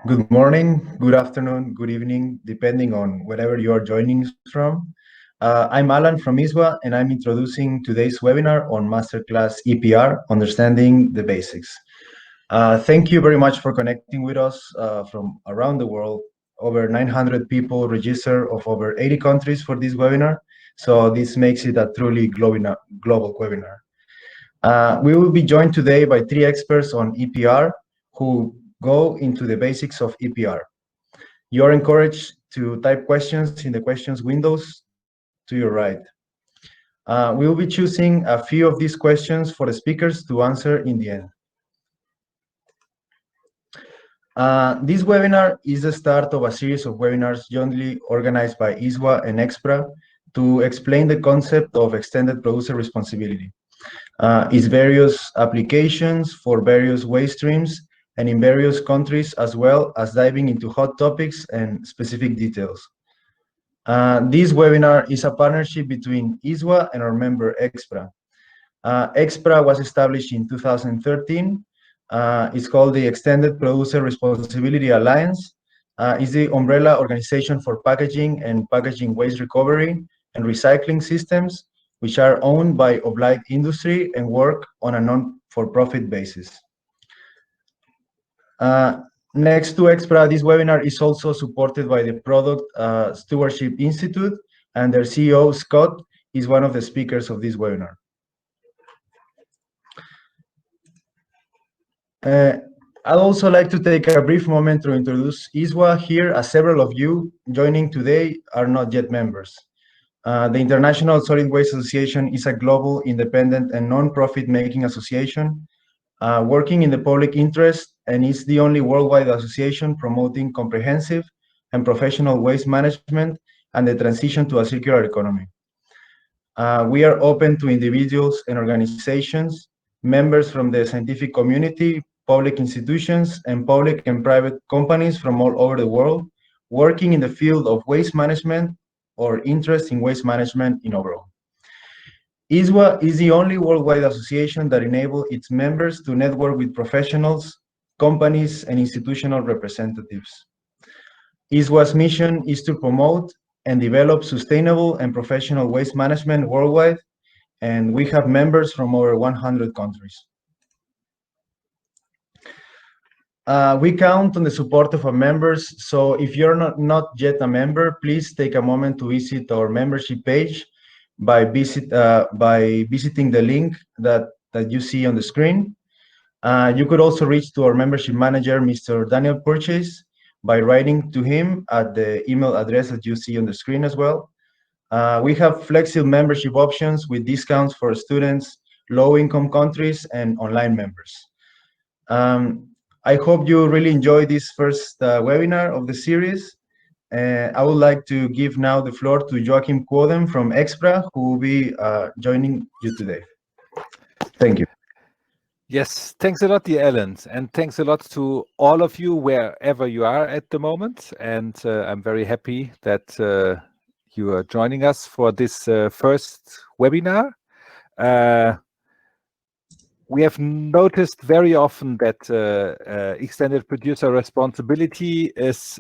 Good morning, good afternoon, good evening, depending on wherever you are joining us from. I'm Alan from ISWA, and I'm introducing today's webinar on Masterclass EPR, Understanding the Basics. Thank you very much for connecting with us from around the world. Over 900 people registered of over 80 countries for this webinar, so this makes it a truly global webinar. We will be joined today by 3 experts on EPR who go into the basics of EPR. You're encouraged to type questions in the questions windows to your right. We will be choosing a few of these questions for the speakers to answer in the end. This webinar is the start of a series of webinars jointly organized by ISWA and EXPRA to explain the concept of extended producer responsibility, its various applications for various waste streams and in various countries, as well as diving into hot topics and specific details. This webinar is a partnership between ISWA and our member EXPRA. EXPRA was established in 2013. It's called the Extended Producer Responsibility Alliance. It's the umbrella organization for packaging and packaging waste recovery and recycling systems, which are owned by obliged industry and work on a non-for-profit basis. Next to EXPRA, this webinar is also supported by the Product Stewardship Institute, and their CEO, Scott, is one of the speakers of this webinar. I'd also like to take a brief moment to introduce ISWA here, as several of you joining today are not yet members. The International Solid Waste Association is a global, independent, and non-profit making association working in the public interest, and is the only worldwide association promoting comprehensive and professional waste management and the transition to a circular economy. We are open to individuals and organizations, members from the scientific community, public institutions, and public and private companies from all over the world, working in the field of waste management or interest in waste management in overall. ISWA is the only worldwide association that enables its members to network with professionals, companies, and institutional representatives. ISWA's mission is to promote and develop sustainable and professional waste management worldwide, and we have members from over 100 countries. We count on the support of our members, so if you're not yet a member, please take a moment to visit our membership page by visiting the link that you see on the screen. You could also reach to our membership manager, Mr. Daniel Purchase, by writing to him at the email address that you see on the screen as well. We have flexible membership options with discounts for students, low-income countries, and online members. I hope you really enjoy this first webinar of the series. I would like to give now the floor to Joachim Quoden from EXPRA, who will be joining you today. Thank you. Yes, thanks a lot, dear Alan, and thanks a lot to all of you wherever you are at the moment. And I'm very happy that you are joining us for this first webinar. We have noticed very often that extended producer responsibility is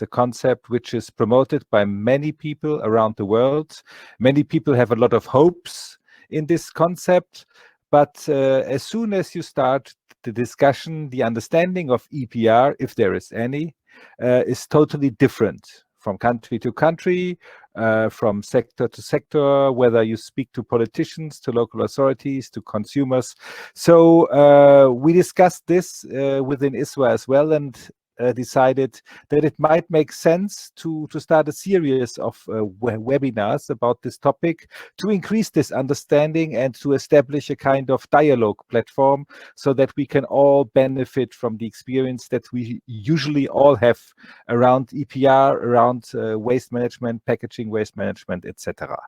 a concept which is promoted by many people around the world. Many people have a lot of hopes in this concept, but as soon as you start the discussion, the understanding of EPR, if there is any, is totally different from country to country, from sector to sector, whether you speak to politicians, to local authorities, to consumers. So we discussed this within ISWA as well, and decided that it might make sense to start a series of webinars about this topic to increase this understanding and to establish a kind of dialogue platform so that we can all benefit from the experience that we usually all have around EPR, around waste management, packaging waste management, etc.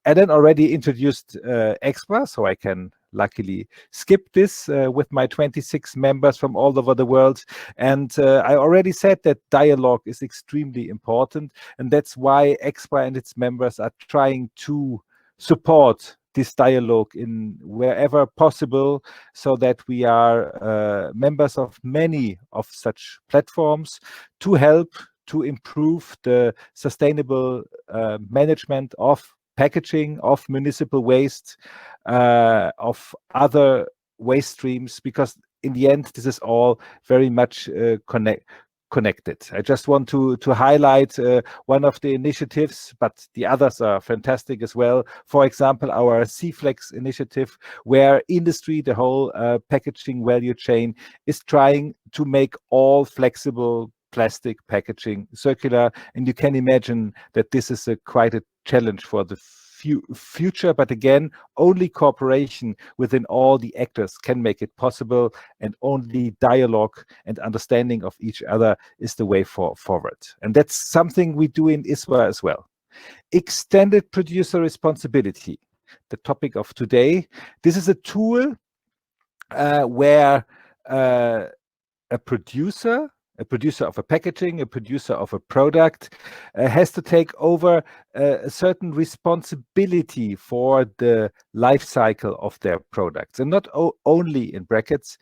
Adam already introduced EXPRA, so I can luckily skip this with my 26 members from all over the world. And I already said that dialogue is extremely important, and that's why EXPRA and its members are trying to support this dialogue in wherever possible, so that we are members of many of such platforms to help to improve the sustainable management of packaging, of municipal waste, of other waste streams, because in the end, this is all very much connected. I just want to highlight one of the initiatives, but the others are fantastic as well. For example, our C-Flex initiative, where industry, the whole packaging value chain, is trying to make all flexible plastic packaging circular. And you can imagine that this is quite a challenge for the future, but again, only cooperation within all the actors can make it possible, and only dialogue and understanding of each other is the way forward. And that's something we do in ISWA as well. Extended producer responsibility, the topic of today. This is a tool where a producer of a packaging, a producer of a product, has to take over a certain responsibility for the life cycle of their products. And not only, in brackets,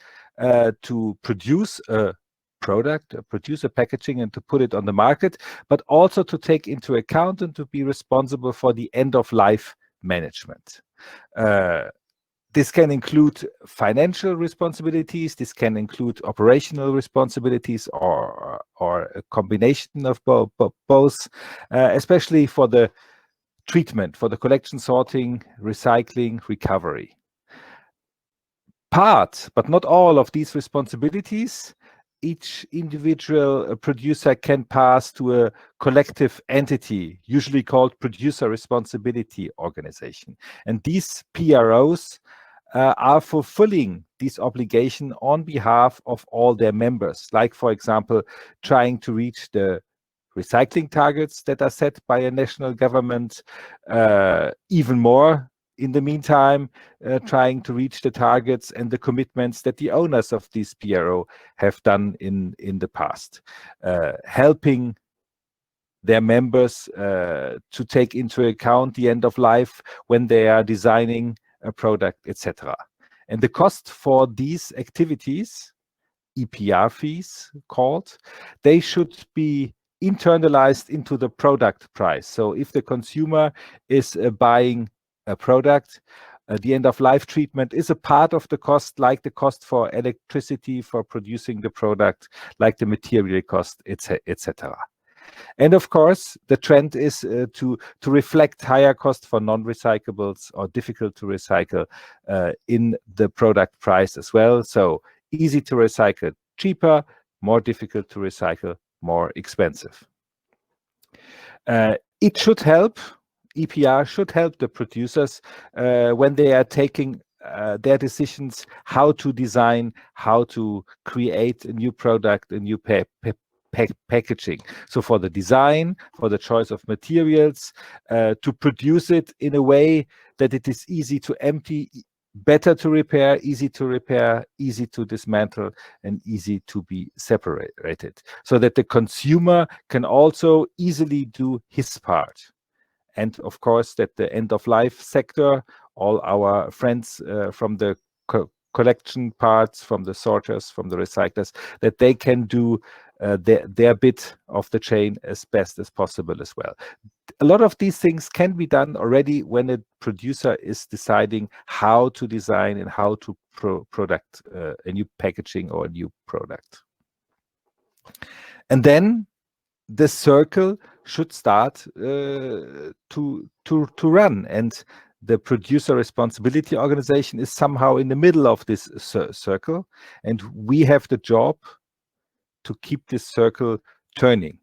to produce a product, produce a packaging and to put it on the market, but also to take into account and to be responsible for the end-of-life management. This can include financial responsibilities, this can include operational responsibilities, or a combination of both, especially for the treatment, for the collection, sorting, recycling, recovery. Part, but not all, of these responsibilities, each individual producer can pass to a collective entity, usually called Producer Responsibility Organization. And these PROs are fulfilling this obligation on behalf of all their members, like, for example, trying to reach the recycling targets that are set by a national government, even more in the meantime, trying to reach the targets and the commitments that the owners of this PRO have done in the past, helping their members to take into account the end of life when they are designing a product, etc. And the cost for these activities, EPR fees called, they should be internalized into the product price. So if the consumer is buying a product, the end-of-life treatment is a part of the cost, like the cost for electricity for producing the product, like the material cost, etc. And of course, the trend is to reflect higher cost for non-recyclables or difficult to recycle in the product price as well. So easy to recycle, cheaper; more difficult to recycle, more expensive. It should help, EPR should help the producers when they are taking their decisions how to design, how to create a new product, a new packaging. So for the design, for the choice of materials, to produce it in a way that it is easy to empty, better to repair, easy to dismantle, and easy to be separated, so that the consumer can also easily do his part. And of course, that the end-of-life sector, all our friends from the collection parts, from the sorters, from the recyclers, that they can do their bit of the chain as best as possible as well. A lot of these things can be done already when a producer is deciding how to design and how to product a new packaging or a new product. And then the circle should start to run, and the Producer Responsibility Organization is somehow in the middle of this circle, and we have the job to keep this circle turning.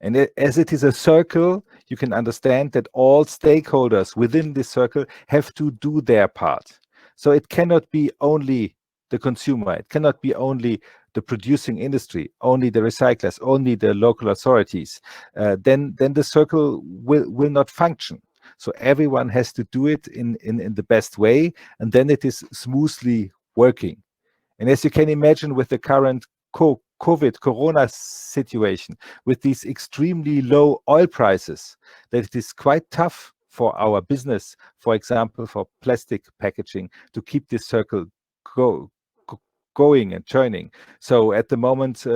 And as it is a circle, you can understand that all stakeholders within this circle have to do their part. So it cannot be only the consumer, it cannot be only the producing industry, only the recyclers, only the local authorities. Then the circle will not function. So everyone has to do it in the best way, and then it is smoothly working. And as you can imagine, with the current Corona situation, with these extremely low oil prices, that it is quite tough for our business, for example, for plastic packaging, to keep this circle going and churning. So at the moment,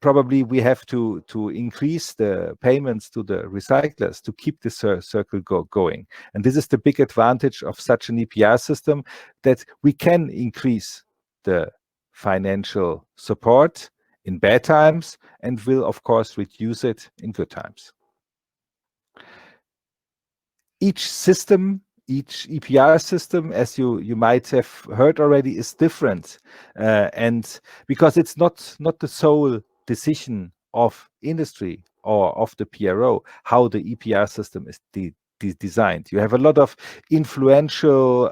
probably we have to increase the payments to the recyclers to keep the circle going. And this is the big advantage of such an EPR system, that we can increase the financial support in bad times and will, of course, reduce it in good times. Each system, each EPR system, as you might have heard already, is different, and because it's not the sole decision of industry or of the PRO how the EPR system is designed. You have a lot of influential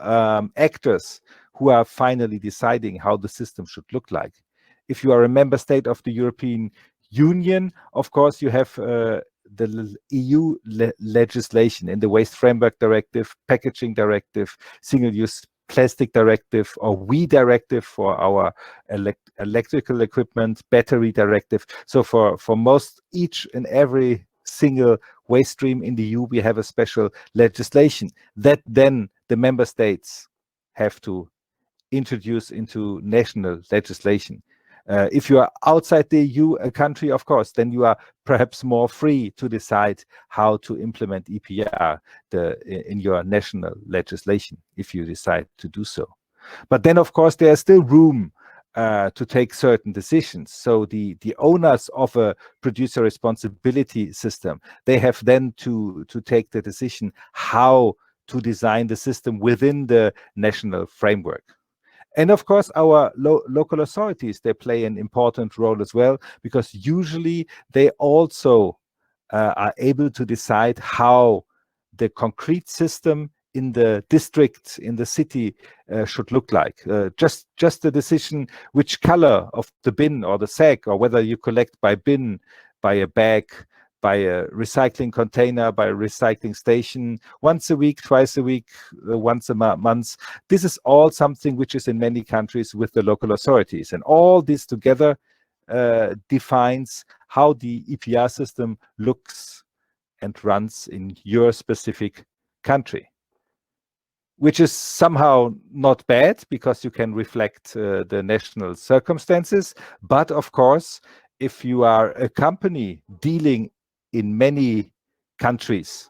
actors who are finally deciding how the system should look like. If you are a member state of the European Union, of course, you have the EU legislation in the Waste Framework Directive, Packaging Directive, Single-Use Plastic Directive, or WE Directive for our electrical equipment, Battery Directive. So for most, each and every single waste stream in the EU, we have a special legislation that then the member states have to introduce into national legislation. If you are outside the EU, a country, of course, then you are perhaps more free to decide how to implement EPR in your national legislation, if you decide to do so. But then, of course, there is still room to take certain decisions. So the owners of a producer responsibility system, they have then to take the decision how to design the system within the national framework. And of course, our local authorities, they play an important role as well, because usually they also are able to decide how the concrete system in the district, in the city, should look like. Just the decision which color of the bin or the sack, or whether you collect by bin, by a bag, by a recycling container, by a recycling station, once a week, twice a week, once a month. This is all something which is in many countries with the local authorities. And all this together defines how the EPR system looks and runs in your specific country, which is somehow not bad because you can reflect the national circumstances. But of course, if you are a company dealing in many countries,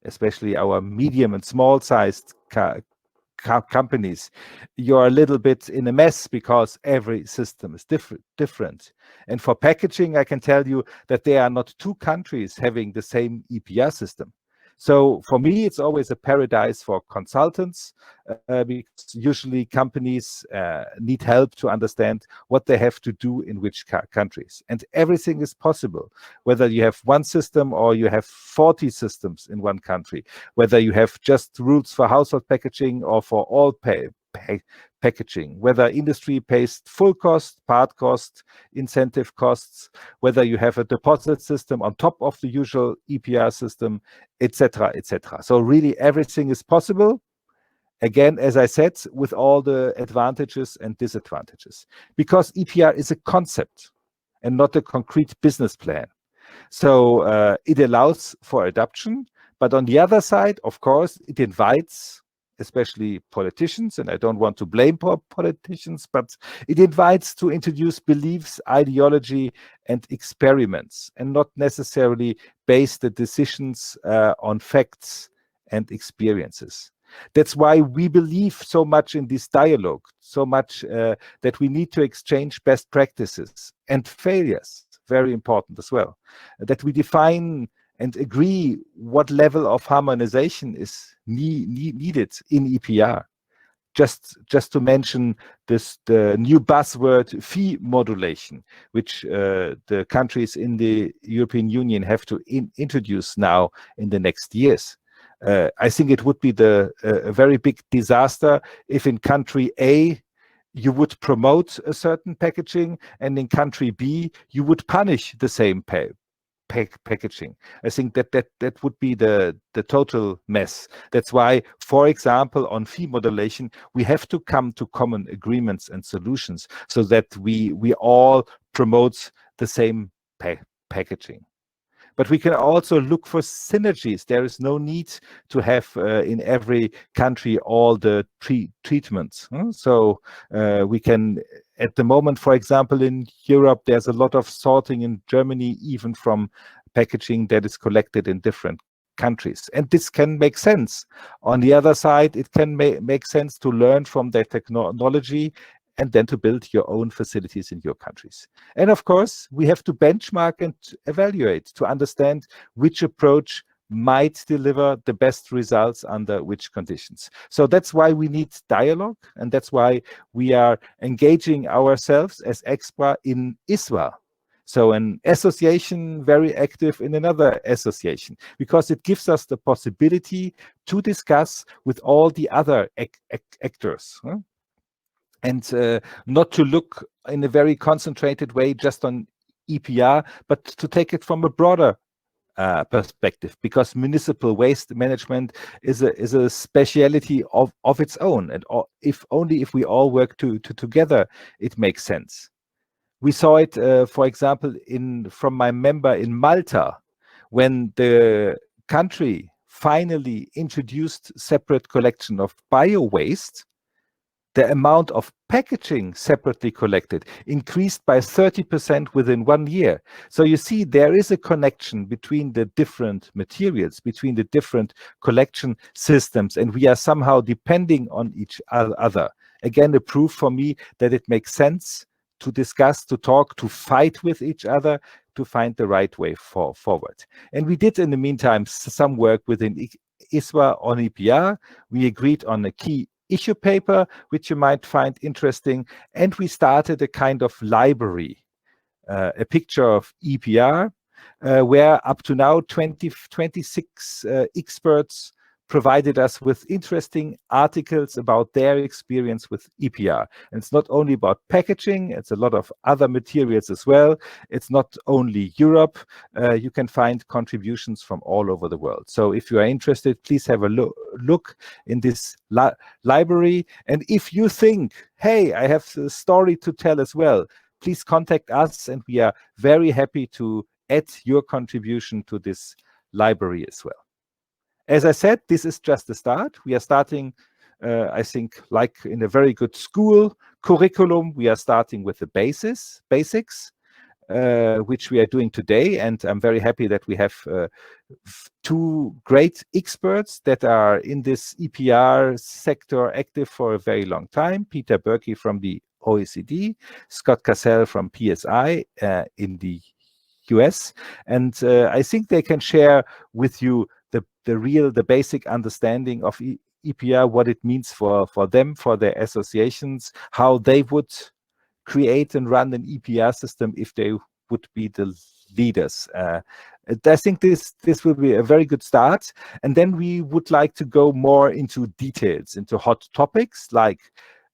especially our medium and small-sized companies, you're a little bit in a mess because every system is different. And for packaging, I can tell you that there are not two countries having the same EPR system. So for me, it's always a paradise for consultants, because usually companies need help to understand what they have to do in which countries. And everything is possible, whether you have one system or you have 40 systems in one country, whether you have just rules for household packaging or for all packaging, whether industry pays full cost, part cost, incentive costs, whether you have a deposit system on top of the usual EPR system, etc., etc. So really everything is possible. Again, as I said, with all the advantages and disadvantages, because EPR is a concept and not a concrete business plan. So it allows for adoption, but on the other side, of course, it invites especially politicians, and I don't want to blame politicians, but it invites to introduce beliefs, ideology, and experiments, and not necessarily base the decisions on facts and experiences. That's why we believe so much in this dialogue, so much that we need to exchange best practices and failures, very important as well, that we define and agree what level of harmonization is needed in EPR. Just to mention this, the new buzzword fee modulation, which the countries in the European Union have to introduce now in the next years. I think it would be a very big disaster if in country A you would promote a certain packaging and in country B you would punish the same packaging. I think that would be the total mess. That's why, for example, on fee modulation, we have to come to common agreements and solutions so that we all promote the same packaging. but we can also look for synergies. There is no need to have in every country all the treatments. So we can, at the moment, for example, in Europe, there's a lot of sorting in Germany, even from packaging that is collected in different countries. And this can make sense. On the other side, it can make sense to learn from that technology and then to build your own facilities in your countries. And of course, we have to benchmark and evaluate to understand which approach might deliver the best results under which conditions. So that's why we need dialogue, and that's why we are engaging ourselves as EXPRA in ISWA. So an association very active in another association, because it gives us the possibility to discuss with all the other actors. And not to look in a very concentrated way just on EPR, but to take it from a broader perspective, because municipal waste management is a speciality of its own, and if we all work together, it makes sense. We saw it, for example, from my member in Malta, when the country finally introduced separate collection of bio-waste. The amount of packaging separately collected increased by 30% within 1 year. So you see, there is a connection between the different materials, between the different collection systems, and we are somehow depending on each other. Again, a proof for me that it makes sense to discuss, to talk, to fight with each other, to find the right way forward. And we did, in the meantime, some work within ISWA on EPR. We agreed on a key issue paper, which you might find interesting. And we started a kind of library, a picture of EPR, where up to now 26 experts provided us with interesting articles about their experience with EPR. And it's not only about packaging, it's a lot of other materials as well. It's not only Europe. You can find contributions from all over the world. So if you are interested, please have a look in this library. And if you think, hey, I have a story to tell as well, please contact us, and we are very happy to add your contribution to this library as well. As I said, this is just the start. We are starting, I think, like in a very good school curriculum. We are starting with the basics, which we are doing today. And I'm very happy that we have 2 great experts that are in this EPR sector active for a very long time. Peter Börkey from the OECD, Scott Cassel from PSI in the US. And I think they can share with you the basic understanding of EPR, what it means for them, for their associations, how they would create and run an EPR system if they would be the leaders. I think this will be a very good start. And then we would like to go more into details, into hot topics like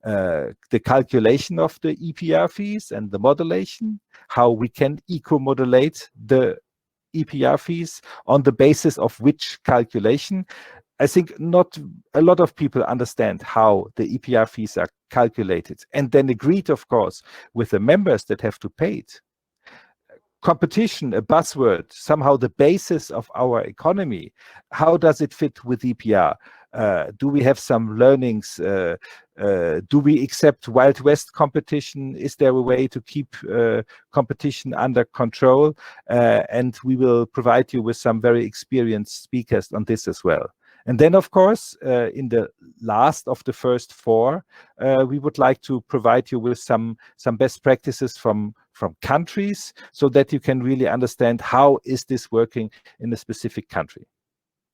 the calculation of the EPR fees and the modulation, how we can eco-modulate the EPR fees, on the basis of which calculation. I think not a lot of people understand how the EPR fees are calculated, and then agreed, of course, with the members that have to pay it. Competition, a buzzword, somehow the basis of our economy. How does it fit with EPR? Do we have some learnings? Do we accept Wild West competition? Is there a way to keep competition under control? And we will provide you with some very experienced speakers on this as well. And then, of course, in the last of the first 4, we would like to provide you with some best practices from countries, so that you can really understand how is this working in a specific country.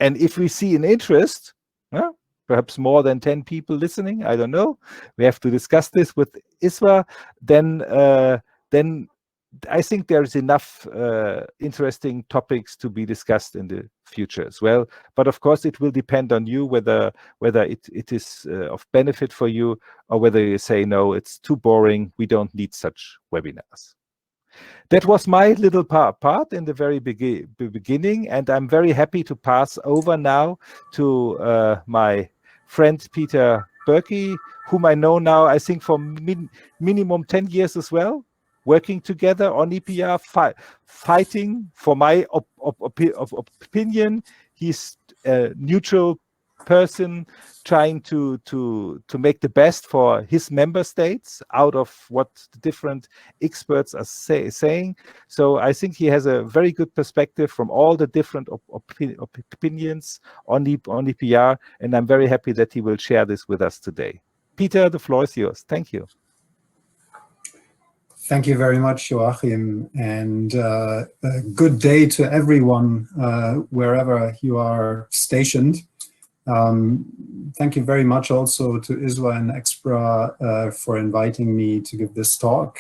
And if we see an interest, perhaps more than 10 people listening, I don't know, we have to discuss this with ISWA, then I think there's enough interesting topics to be discussed in the future as well. But of course, it will depend on you whether it is of benefit for you, or whether you say, no, it's too boring, we don't need such webinars. That was my little part in the very beginning, and I'm very happy to pass over now to my friend Peter Börkey, whom I know now, I think, for minimum 10 years as well. working together on EPR, fighting for my opinion. He's a neutral person trying to make the best for his member states out of what the different experts are saying. So I think he has a very good perspective from all the different opinions on EPR, and I'm very happy that he will share this with us today. Peter, the floor is yours. Thank you. Thank you very much, Joachim, and a good day to everyone wherever you are stationed. Thank you very much also to ISWA and EXPRA for inviting me to give this talk.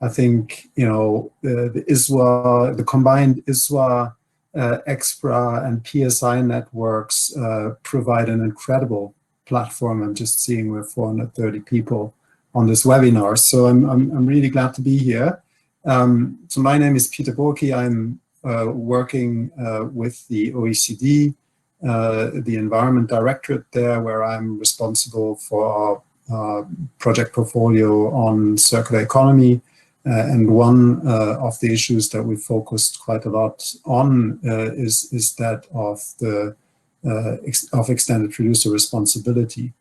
I think, you know, the combined ISWA, EXPRA and PSI networks provide an incredible platform. I'm just seeing we're 430 people on this webinar, so I'm really glad to be here. So my name is Peter Börkey. I'm working with the OECD, the Environment Directorate there, where I'm responsible for our project portfolio on circular economy. And one of the issues that we focused quite a lot on is that of the extended producer responsibility.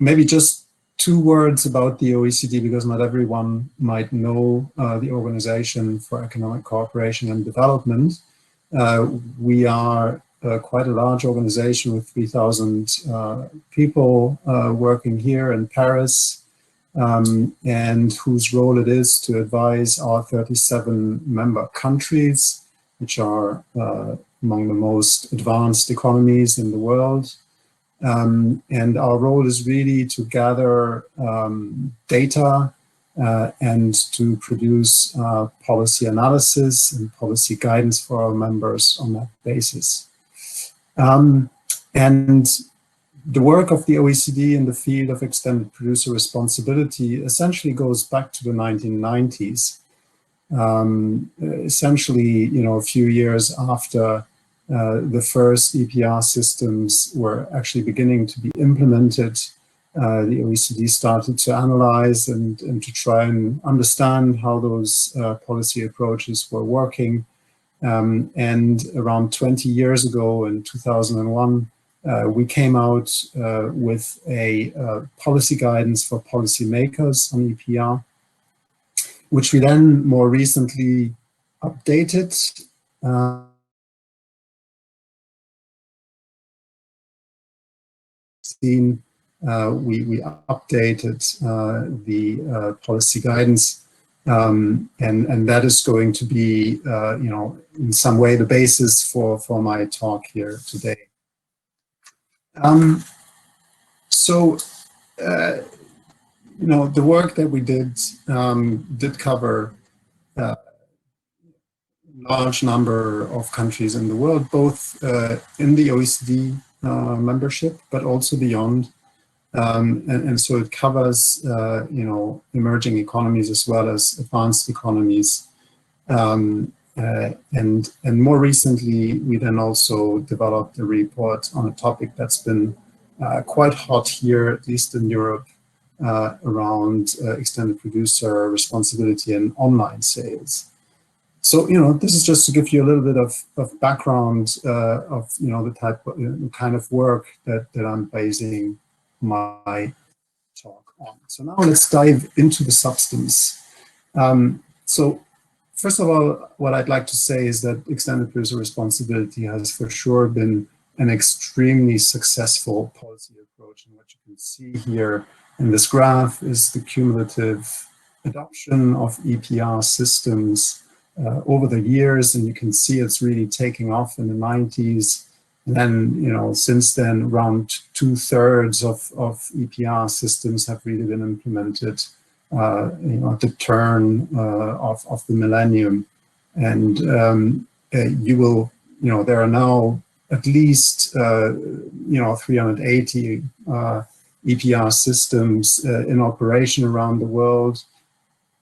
Maybe just 2 words about the OECD, because not everyone might know the Organization for Economic Cooperation and Development. We are quite a large organization with 3,000 people working here in Paris, and whose role it is to advise our 37 member countries, which are among the most advanced economies in the world. And our role is really to gather data and to produce policy analysis and policy guidance for our members on that basis. And the work of the OECD in the field of extended producer responsibility essentially goes back to the 1990s. Essentially, you know, a few years after the first EPR systems were actually beginning to be implemented, the OECD started to analyze and to try and understand how those policy approaches were working. And around 20 years ago, in 2001, we came out with a policy guidance for policymakers on EPR, which we then more recently updated. We updated the policy guidance, and that is going to be, you know, in some way the basis for my talk here today. So, you know, the work that we did cover large number of countries in the world, both in the OECD membership, but also beyond. And so it covers, you know, emerging economies as well as advanced economies. And more recently, we then also developed a report on a topic that's been quite hot here, at least in Europe, around extended producer responsibility and online sales. So, you know, this is just to give you a little bit of background of, you know, the kind of work that I'm basing my talk on. So now let's dive into the substance. So first of all, what I'd like to say is that extended producer responsibility has for sure been an extremely successful policy approach. And what you can see here in this graph is the cumulative adoption of EPR systems over the years, and you can see it's really taking off in the 90s. And then, you know, since then, around 2/3 of EPR systems have really been implemented, you know, at the turn of the millennium. And you will, you know, there are now at least, you know, 380 EPR systems in operation around the world.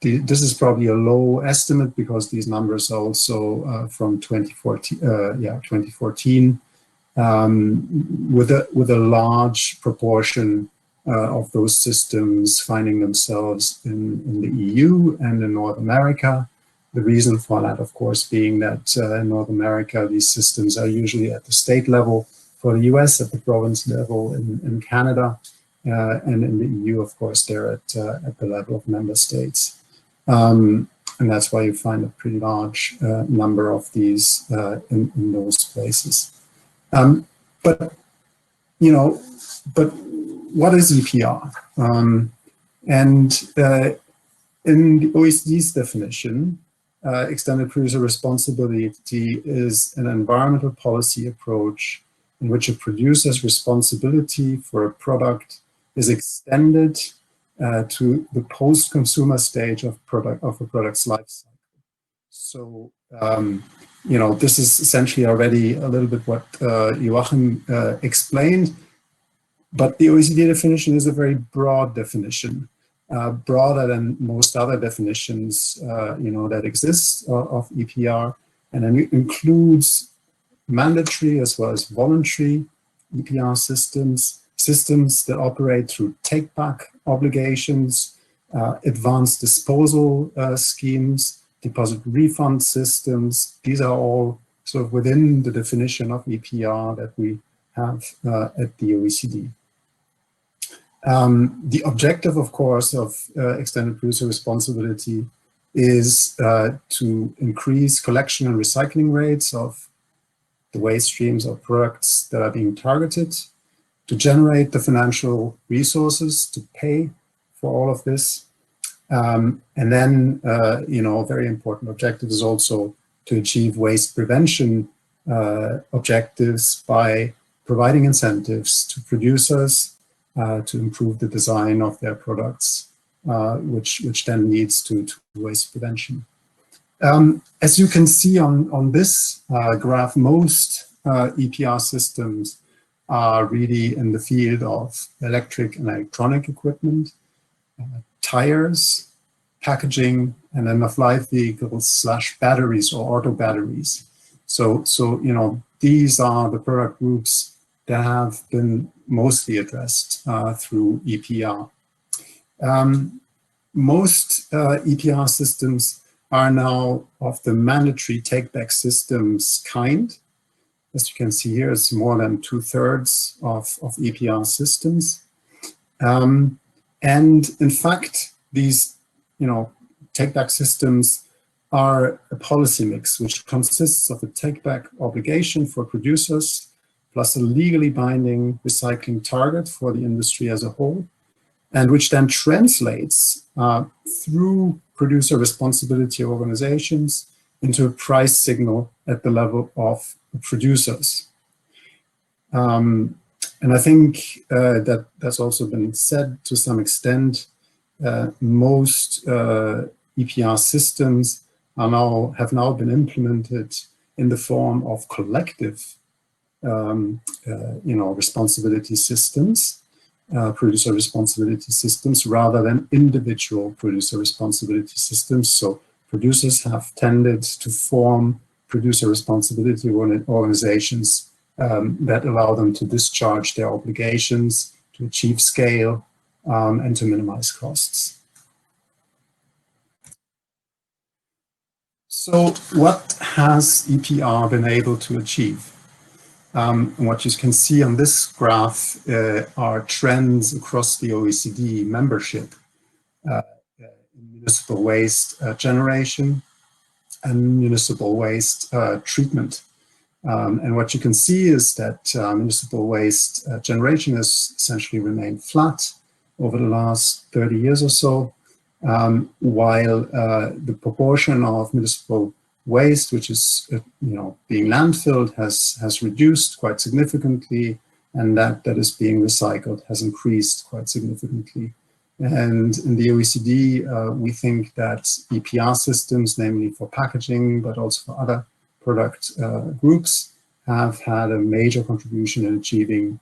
This is probably a low estimate because these numbers are also from 2014, with a large proportion of those systems finding themselves in the EU and in North America. The reason for that, of course, being that in North America, these systems are usually at the state level, for the US at the province level, in Canada, and in the EU, of course, they're at the level of member states. And that's why you find a pretty large number of these in those places. But what is EPR? And in the OECD's definition, extended producer responsibility is an environmental policy approach in which a producer's responsibility for a product is extended to the post-consumer stage of a product's life cycle. So, this is essentially already a little bit what Joachim explained, but the OECD definition is a very broad definition, broader than most other definitions, that exist of EPR, and it includes mandatory as well as voluntary EPR systems that operate through take-back obligations, advanced disposal schemes, deposit refund systems. These are all sort of within the definition of EPR that we have at the OECD. The objective, of course, of extended producer responsibility is to increase collection and recycling rates of the waste streams of products that are being targeted, to generate the financial resources to pay for all of this. And then, a very important objective is also to achieve waste prevention objectives by providing incentives to producers to improve the design of their products, which then leads to waste prevention. As you can see on this graph, most EPR systems are really in the field of electric and electronic equipment, tires, packaging, and end-of-life vehicles / batteries or auto batteries. So these are the product groups that have been mostly addressed through EPR. Most EPR systems are now of the mandatory take-back systems kind. As you can see here, it's more than 2/3 of EPR systems. And in fact, these take-back systems are a policy mix which consists of a take-back obligation for producers plus a legally binding recycling target for the industry as a whole, and which then translates through producer responsibility organizations into a price signal at the level of producers. And I think that's also been said to some extent. Most EPR systems have now been implemented in the form of collective responsibility systems, producer responsibility systems, rather than individual producer responsibility systems. So producers have tended to form producer responsibility organizations that allow them to discharge their obligations, to achieve scale, and to minimize costs. So what has EPR been able to achieve? And what you can see on this graph are trends across the OECD membership in municipal waste generation and municipal waste treatment. And what you can see is that municipal waste generation has essentially remained flat over the last 30 years or so, while the proportion of municipal waste, which is being landfilled, has reduced quite significantly, and that is being recycled has increased quite significantly. And in the OECD, we think that EPR systems, namely for packaging, but also for other product groups, have had a major contribution in achieving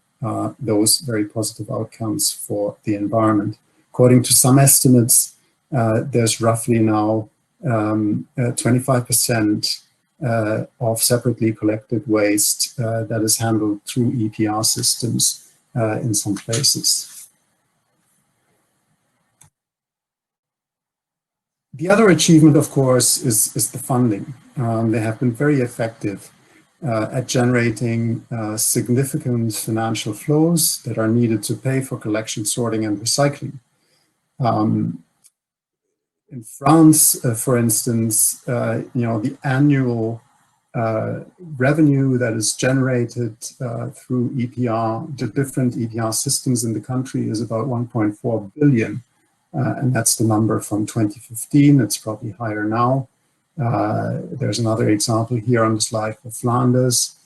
those very positive outcomes for the environment. According to some estimates, there's roughly now 25% of separately collected waste that is handled through EPR systems in some places. The other achievement, of course, is the funding. They have been very effective at generating significant financial flows that are needed to pay for collection, sorting, and recycling. In France, for instance, the annual revenue that is generated through EPR, the different EPR systems in the country, is about 1.4 billion. And that's the number from 2015. It's probably higher now. There's another example here on the slide for Flanders.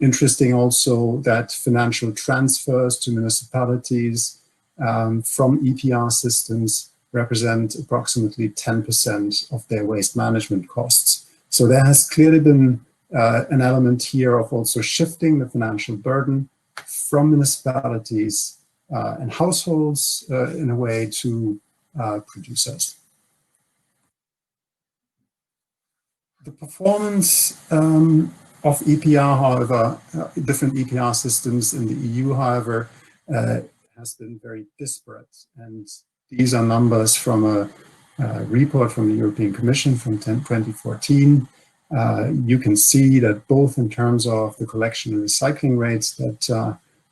Interesting also that financial transfers to municipalities from EPR systems represent approximately 10% of their waste management costs. So there has clearly been an element here of also shifting the financial burden from municipalities and households in a way to producers. The performance of EPR, however, different EPR systems in the EU, however, has been very disparate. And these are numbers from a report from the European Commission from 2014. You can see that both in terms of the collection and recycling rates that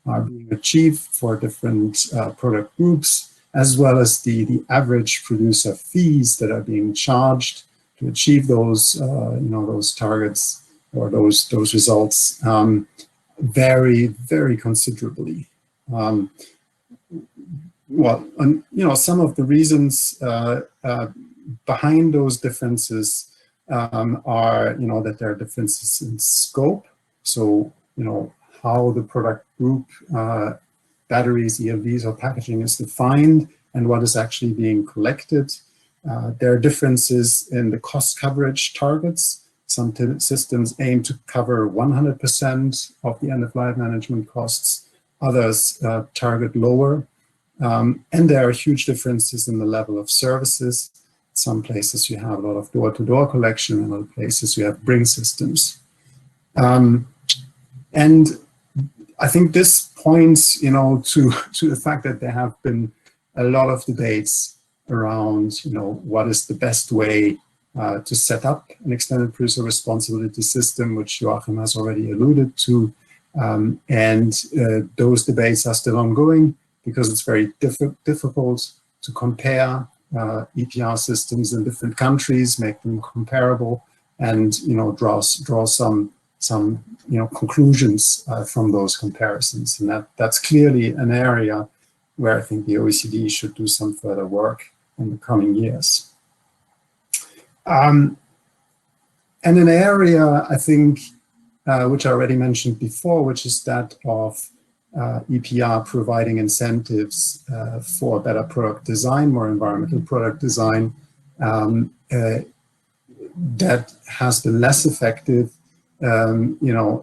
are being achieved for different product groups, as well as the average producer fees that are being charged to achieve those those targets or those results, vary very considerably. Some of the reasons behind those differences are, that there are differences in scope. So, how the product group, batteries, ELVs, or packaging is defined and what is actually being collected. There are differences in the cost coverage targets. Some systems aim to cover 100% of the end-of-life management costs. Others target lower. And there are huge differences in the level of services. Some places you have a lot of door-to-door collection, in other places you have bring systems. And I think this points, to the fact that there have been a lot of debates around, what is the best way to set up an extended producer responsibility system, which Joachim has already alluded to. And those debates are still ongoing, because it's very difficult to compare EPR systems in different countries, make them comparable, and draw some conclusions from those comparisons. And that's clearly an area where I think the OECD should do some further work in the coming years. And an area, I think, which I already mentioned before, which is that of EPR providing incentives for better product design, more environmental product design, that has been less effective,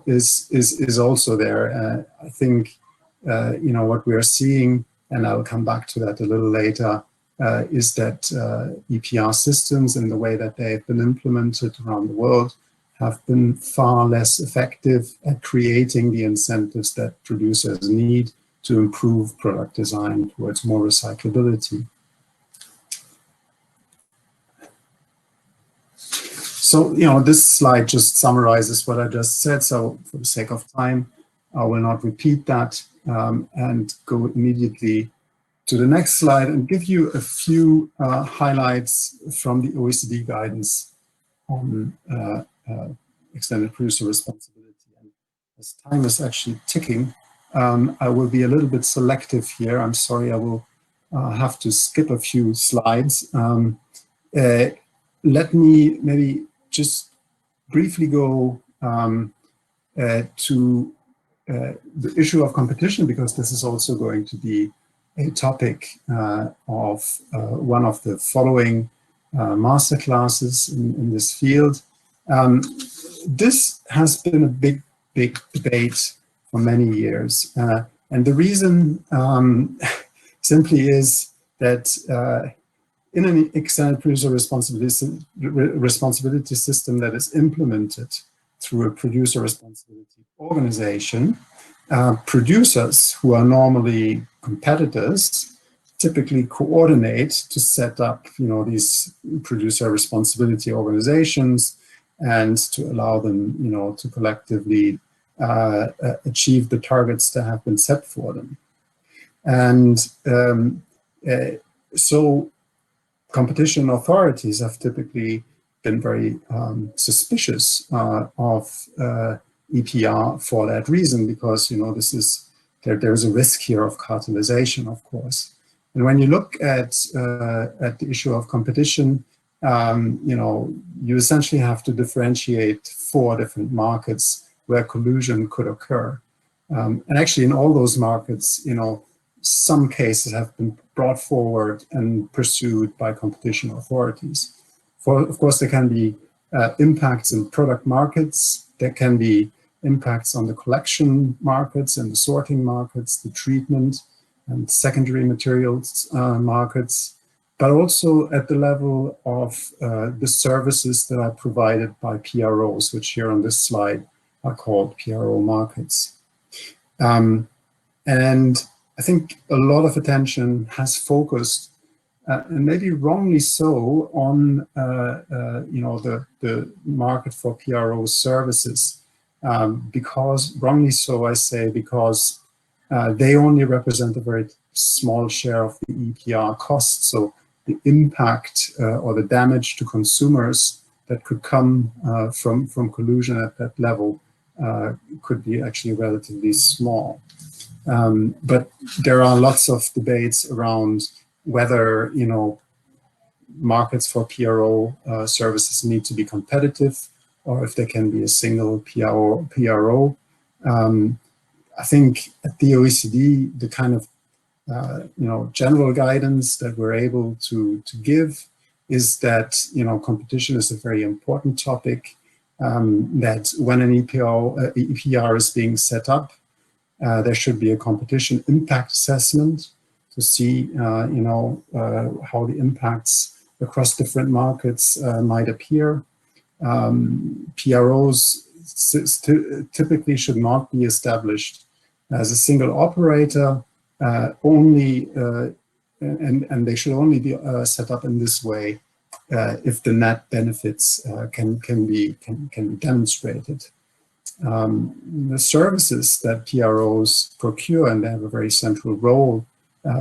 is also there. I think, what we are seeing, and I'll come back to that a little later, is that EPR systems and the way that they've been implemented around the world have been far less effective at creating the incentives that producers need to improve product design towards more recyclability. So, this slide just summarizes what I just said. So for the sake of time, I will not repeat that and go immediately to the next slide and give you a few highlights from the OECD guidance on extended producer responsibility. And as time is actually ticking, I will be a little bit selective here. I'm sorry, I will have to skip a few slides. Let me maybe just briefly go to the issue of competition, because this is also going to be a topic of one of the following master classes in this field. This has been a big debate for many years. And the reason simply is that in an extended producer responsibility system that is implemented through a producer responsibility organization, producers who are normally competitors typically coordinate to set up, these producer responsibility organizations and to allow them, to collectively achieve the targets that have been set for them. And so competition authorities have typically been very suspicious of EPR for that reason, because there's a risk here of cartelization, of course. And when you look at the issue of competition, you essentially have to differentiate 4 different markets where collusion could occur. And actually, in all those markets, some cases have been brought forward and pursued by competition authorities. Of course, there can be impacts in product markets. There can be impacts on the collection markets and the sorting markets, the treatment and secondary materials markets, but also at the level of the services that are provided by PROs, which here on this slide are called PRO markets. And I think a lot of attention has focused, and maybe wrongly so, on the market for PRO services, because wrongly so, I say, because they only represent a very small share of the EPR cost. So the impact or the damage to consumers that could come from collusion at that level could be actually relatively small. But there are lots of debates around whether, markets for PRO services need to be competitive, or if there can be a single PRO. I think at the OECD, the kind of general guidance that we're able to give is that competition is a very important topic. That when an EPR is being set up, there should be a competition impact assessment to see how the impacts across different markets might appear. PROs typically should not be established as a single operator only, and they should only be set up in this way if the net benefits can be demonstrated. The services that PROs procure, and they have a very central role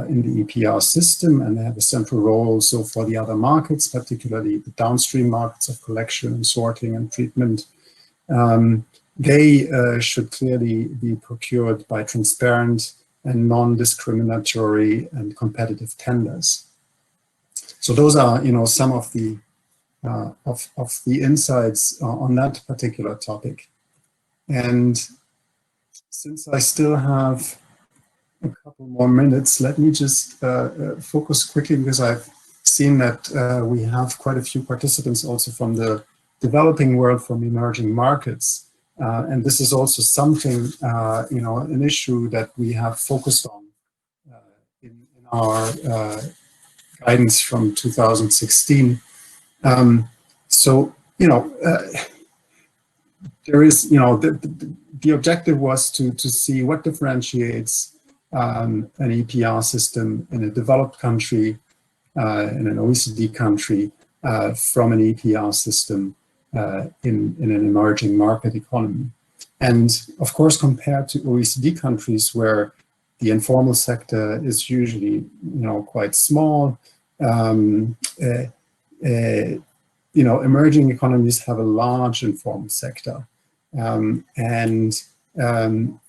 in the EPR system, and they have a central role also for the other markets, particularly the downstream markets of collection and sorting and treatment. They should clearly be procured by transparent and non-discriminatory and competitive tenders. So those are, some of the insights on that particular topic. And since I still have a couple more minutes, let me just focus quickly, because I've seen that we have quite a few participants also from the developing world, from emerging markets. And this is also something, an issue that we have focused on in our guidance from 2016. There is, the objective was to see what differentiates an EPR system in a developed country, in an OECD country, from an EPR system in an emerging market economy. And of course, compared to OECD countries where the informal sector is usually, quite small, emerging economies have a large informal sector.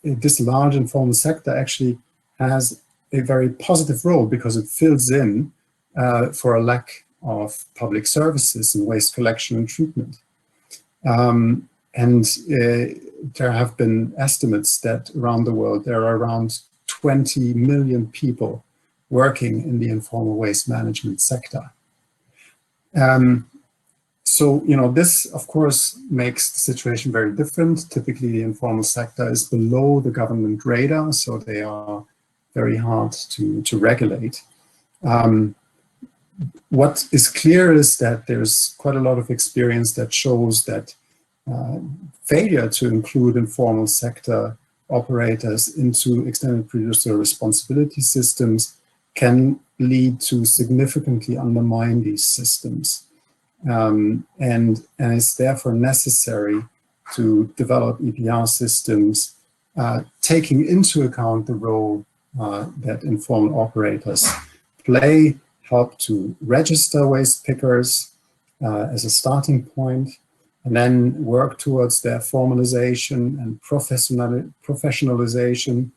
This large informal sector actually has a very positive role, because it fills in for a lack of public services in waste collection and treatment. There have been estimates that around the world there are around 20 million people working in the informal waste management sector. This, of course, makes the situation very different. Typically, the informal sector is below the government radar, so they are very hard to regulate. What is clear is that there's quite a lot of experience that shows that failure to include informal sector operators into extended producer responsibility systems can lead to significantly undermine these systems. And it's therefore necessary to develop EPR systems taking into account the role that informal operators play, help to register waste pickers as a starting point, and then work towards their formalization and professionalization.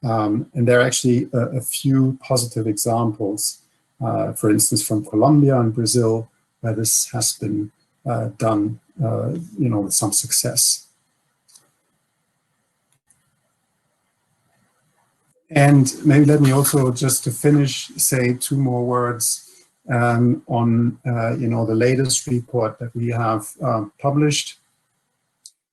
And there are actually a few positive examples, for instance, from Colombia and Brazil, where this has been done, with some success. And maybe let me also, just to finish, say 2 more words on the latest report that we have published.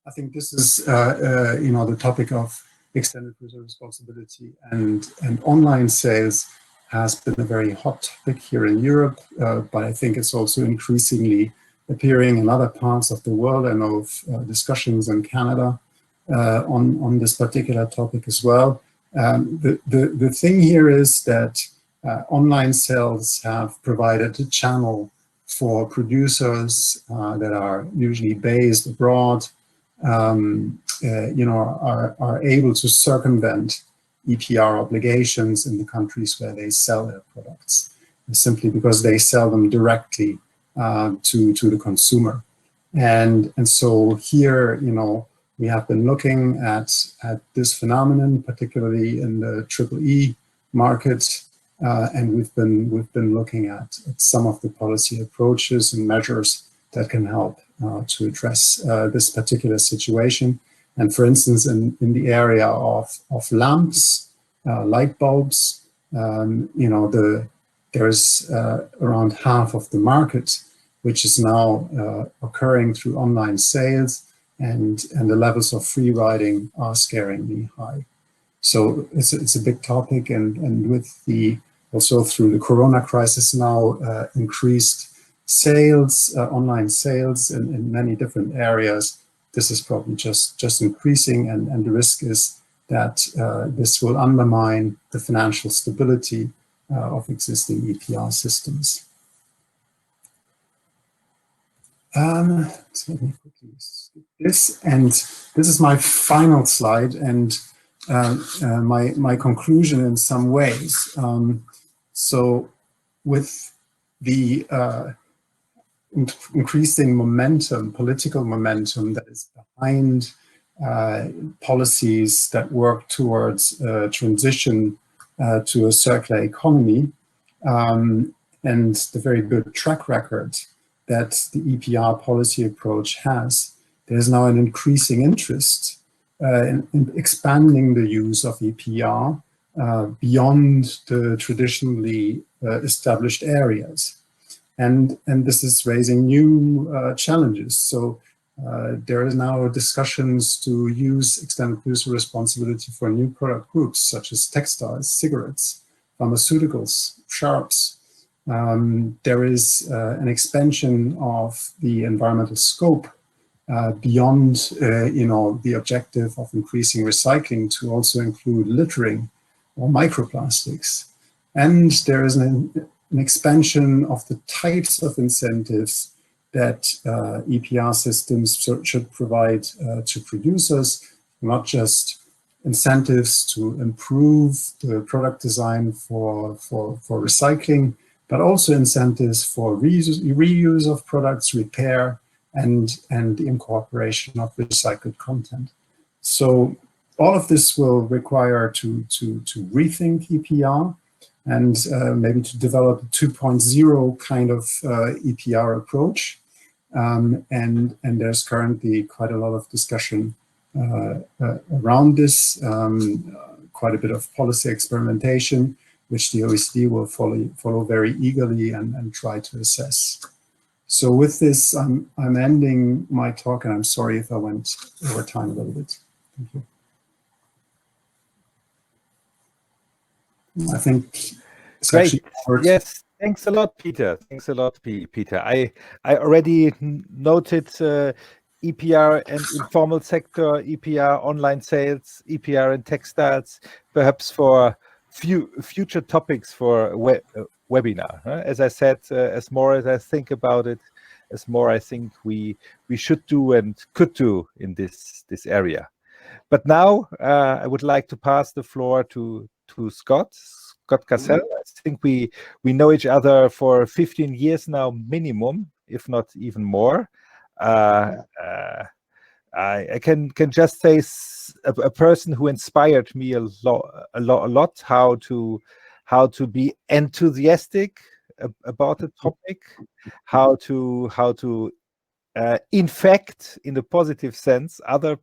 I think this is the topic of extended producer responsibility and online sales has been a very hot topic here in Europe, but I think it's also increasingly appearing in other parts of the world. I know of discussions in Canada on this particular topic as well. The thing here is that online sales have provided a channel for producers that are usually based abroad, are able to circumvent EPR obligations in the countries where they sell their products, simply because they sell them directly to the consumer. And so here, we have been looking at this phenomenon, particularly in the EEE market, and we've been looking at some of the policy approaches and measures that can help to address this particular situation. And for instance, in the area of lamps, light bulbs, there's around half of the market which is now occurring through online sales, and the levels of free riding are scarily high. So it's a big topic, and with also through the Corona crisis now, increased sales, online sales in many different areas, this is probably just increasing, and the risk is that this will undermine the financial stability of existing EPR systems. So let me quickly skip this, and this is my final slide, and my conclusion in some ways. So with the increasing momentum, political momentum that is behind policies that work towards transition to a circular economy, and the very good track record that the EPR policy approach has, there's now an increasing interest in expanding the use of EPR beyond the traditionally established areas. And this is raising new challenges. So there is now discussions to use extended producer responsibility for new product groups, such as textiles, cigarettes, pharmaceuticals, sharps. There is an expansion of the environmental scope beyond the objective of increasing recycling to also include littering or microplastics. And there is an expansion of the types of incentives that EPR systems should provide to producers, not just incentives to improve the product design for recycling, but also incentives for reuse of products, repair, and the incorporation of recycled content. So all of this will require to rethink EPR and maybe to develop a 2.0 kind of EPR approach. And there's currently quite a lot of discussion around this, quite a bit of policy experimentation, which the OECD will follow very eagerly and try to assess. So with this, I'm ending my talk, and I'm sorry if I went over time a little bit. Thank you. I think it's great. Yes, thanks a lot, Peter. Thanks a lot, Peter. I already noted EPR and informal sector, EPR online sales, EPR and textiles. Perhaps for future topics for webinar. As I said, as more as I think about it, as more I think we should do and could do in this area. But now I would like to pass the floor to Scott Cassel. I think we know each other for 15 years now minimum, if not even more. I can just say a person who inspired me a lot how to be enthusiastic about the topic, how to infect in a positive sense other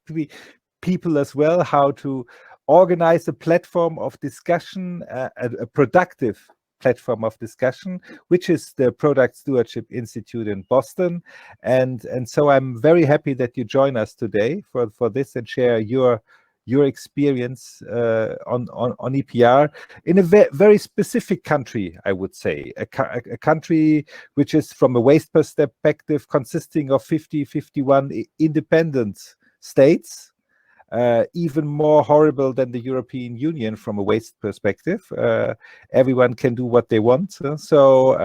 people as well, how to organize a platform of discussion, a productive platform of discussion, which is the Product Stewardship Institute in Boston. And so I'm very happy that you join us today for this and share your experience on EPR in a very specific country, I would say, a country which is, from a waste perspective, consisting of 51 independent states. Even more horrible than the European Union from a waste perspective. Everyone can do what they want. So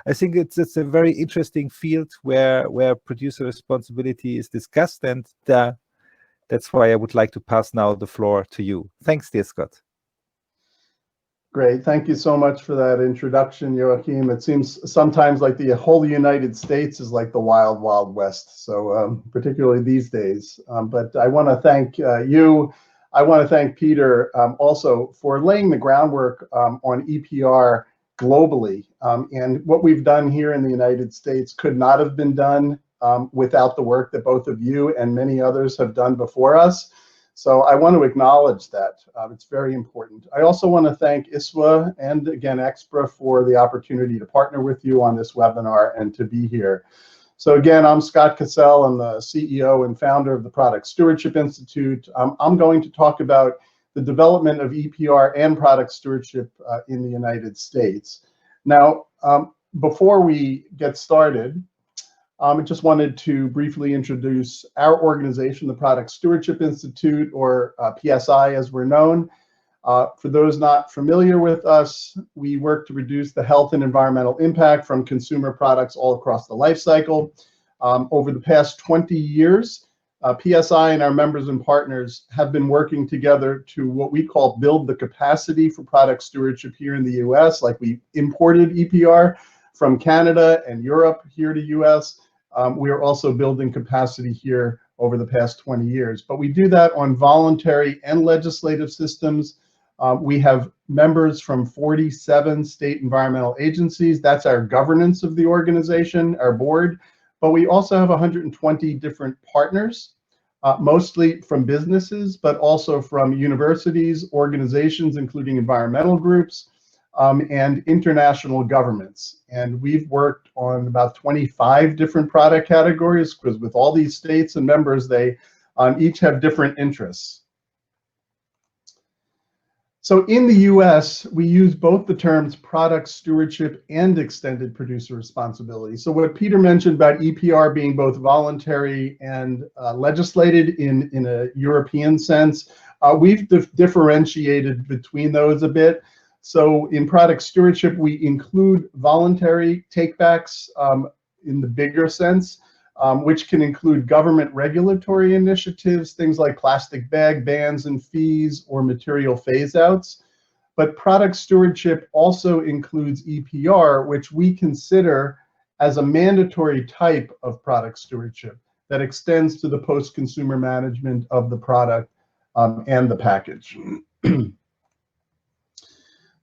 I think it's a very interesting field where producer responsibility is discussed, and that's why I would like to pass now the floor to you. Thanks, dear Scott. Great. Thank you so much for that introduction, Joachim. It seems sometimes like the whole United States is like the wild, wild west. So particularly these days. But I want to thank you. I want to thank Peter also for laying the groundwork on EPR globally. And what we've done here in the United States could not have been done without the work that both of you and many others have done before us. So I want to acknowledge that. It's very important. I also want to thank ISWA and, again, EXPRA for the opportunity to partner with you on this webinar and to be here. So again, I'm Scott Cassel. I'm the CEO and founder of the Product Stewardship Institute. I'm going to talk about the development of EPR and product stewardship in the United States. Now, before we get started, I just wanted to briefly introduce our organization, the Product Stewardship Institute, or PSI as we're known. For those not familiar with us, we work to reduce the health and environmental impact from consumer products all across the life cycle. Over the past 20 years, PSI and our members and partners have been working together to what we call build the capacity for product stewardship here in the US, like we imported EPR from Canada and Europe here to US. We are also building capacity here over the past 20 years. But we do that on voluntary and legislative systems. We have members from 47 state environmental agencies. That's our governance of the organization, our board. But we also have 120 different partners, mostly from businesses, but also from universities, organizations, including environmental groups, and international governments. And we've worked on about 25 different product categories, because with all these states and members, they each have different interests. So in the US, we use both the terms product stewardship and extended producer responsibility. So what Peter mentioned about EPR being both voluntary and legislated in a European sense, we've differentiated between those a bit. So in product stewardship, we include voluntary takebacks in the bigger sense, which can include government regulatory initiatives, things like plastic bag bans and fees or material phase-outs. But product stewardship also includes EPR, which we consider as a mandatory type of product stewardship that extends to the post-consumer management of the product and the package.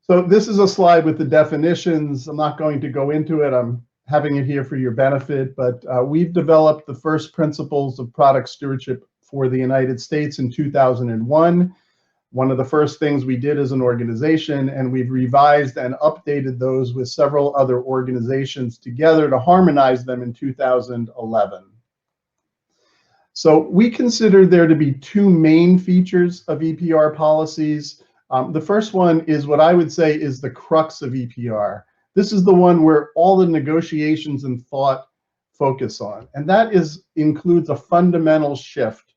So this is a slide with the definitions. I'm not going to go into it. I'm having it here for your benefit, but we've developed the first principles of product stewardship for the United States in 2001. One of the first things we did as an organization, and we've revised and updated those with several other organizations together to harmonize them in 2011. So we consider there to be two main features of EPR policies. The first one is what I would say is the crux of EPR. This is the one where all the negotiations and thought focus on, and that includes a fundamental shift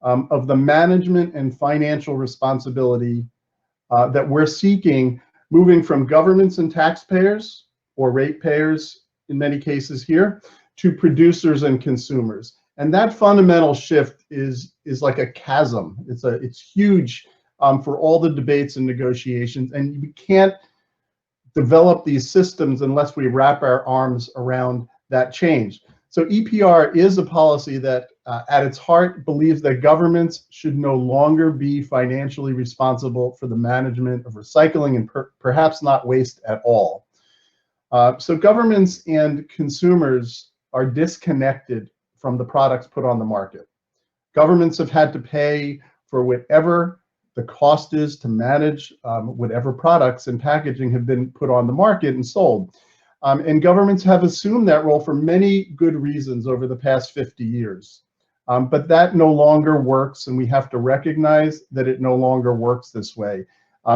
of the management and financial responsibility that we're seeking, moving from governments and taxpayers, or ratepayers in many cases here, to producers and consumers. And that fundamental shift is like a chasm. It's huge for all the debates and negotiations, and we can't develop these systems unless we wrap our arms around that change. So EPR is a policy that at its heart believes that governments should no longer be financially responsible for the management of recycling, and perhaps not waste at all. So governments and consumers are disconnected from the products put on the market. Governments have had to pay for whatever the cost is to manage whatever products and packaging have been put on the market and sold. And governments have assumed that role for many good reasons over the past 50 years. But that no longer works, and we have to recognize that it no longer works this way.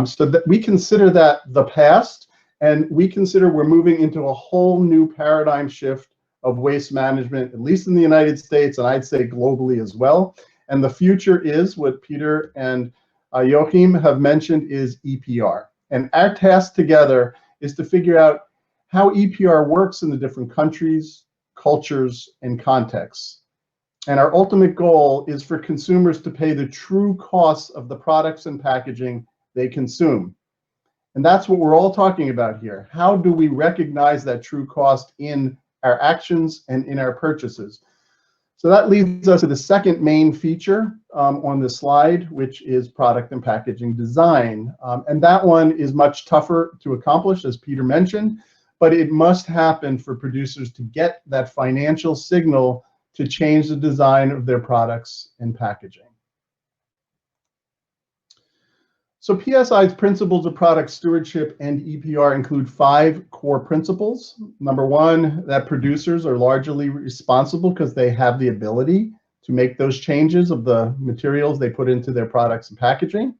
So that we consider that the past, and we consider we're moving into a whole new paradigm shift of waste management, at least in the United States, and I'd say globally as well. And the future is what Peter and Joachim have mentioned, is EPR. And our task together is to figure out how EPR works in the different countries, cultures, and contexts. And our ultimate goal is for consumers to pay the true costs of the products and packaging they consume. And that's what we're all talking about here. How do we recognize that true cost in our actions and in our purchases? So that leads us to the second main feature on this slide, which is product and packaging design. And that one is much tougher to accomplish, as Peter mentioned, but it must happen for producers to get that financial signal to change the design of their products and packaging. So PSI's principles of product stewardship and EPR include 5 core principles. Number 1, that producers are largely responsible because they have the ability to make those changes of the materials they put into their products and packaging.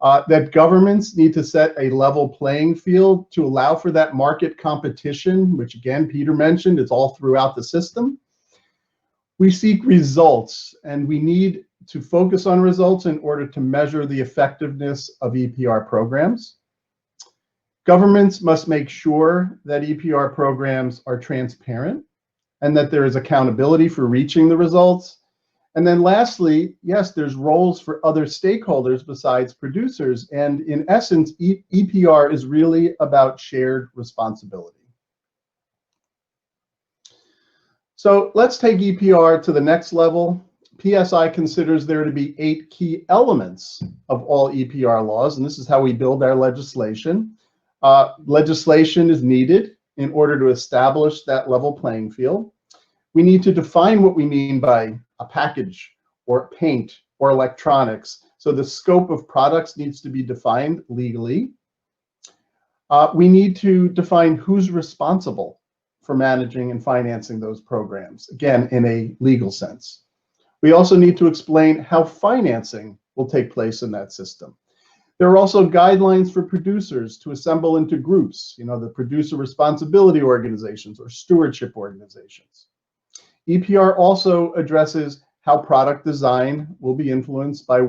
That governments need to set a level playing field to allow for that market competition, which again, Peter mentioned, it's all throughout the system. We seek results, and we need to focus on results in order to measure the effectiveness of EPR programs. Governments must make sure that EPR programs are transparent and that there is accountability for reaching the results. And then lastly, yes, there's roles for other stakeholders besides producers. And in essence, EPR is really about shared responsibility. So let's take EPR to the next level. PSI considers there to be 8 key elements of all EPR laws, and this is how we build our legislation. Legislation is needed in order to establish that level playing field. We need to define what we mean by a package or paint or electronics. So the scope of products needs to be defined legally. We need to define who's responsible for managing and financing those programs, again, in a legal sense. We also need to explain how financing will take place in that system. There are also guidelines for producers to assemble into groups, the producer responsibility organizations or stewardship organizations. EPR also addresses how product design will be influenced by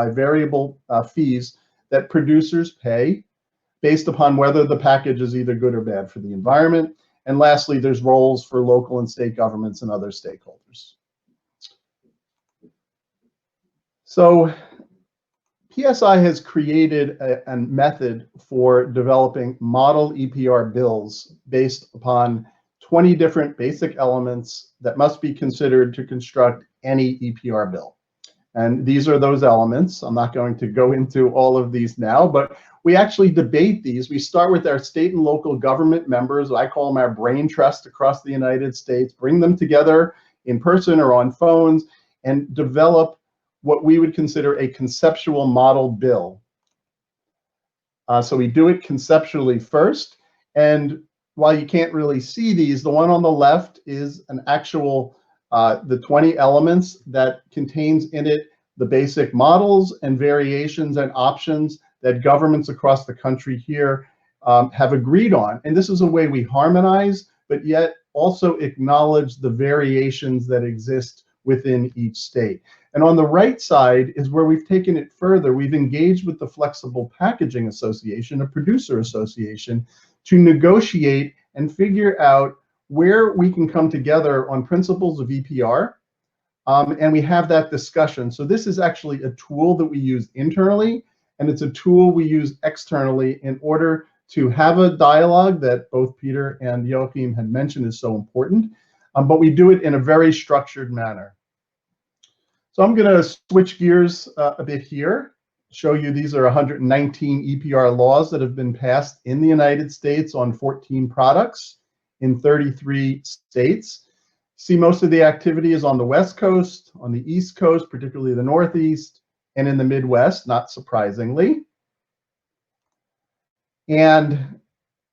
variable fees that producers pay based upon whether the package is either good or bad for the environment. And lastly, there's roles for local and state governments and other stakeholders. So PSI has created a method for developing model EPR bills based upon 20 different basic elements that must be considered to construct any EPR bill. And these are those elements. I'm not going to go into all of these now, but we actually debate these. We start with our state and local government members. I call them our brain trust across the United States, bring them together in person or on phones, and develop what we would consider a conceptual model bill. So we do it conceptually first. And while you can't really see these, the one on the left is an actual, the 20 elements that contains in it the basic models and variations and options that governments across the country here have agreed on. And this is a way we harmonize, but yet also acknowledge the variations that exist within each state. And on the right side is where we've taken it further. We've engaged with the Flexible Packaging Association, a producer association, to negotiate and figure out where we can come together on principles of EPR. And we have that discussion. So this is actually a tool that we use internally, and it's a tool we use externally in order to have a dialogue that both Peter and Joachim had mentioned is so important, but we do it in a very structured manner. So I'm going to switch gears a bit here, show you these are 119 EPR laws that have been passed in the United States on 14 products in 33 states. See, most of the activity is on the West Coast, on the East Coast, particularly the Northeast, and in the Midwest, not surprisingly. And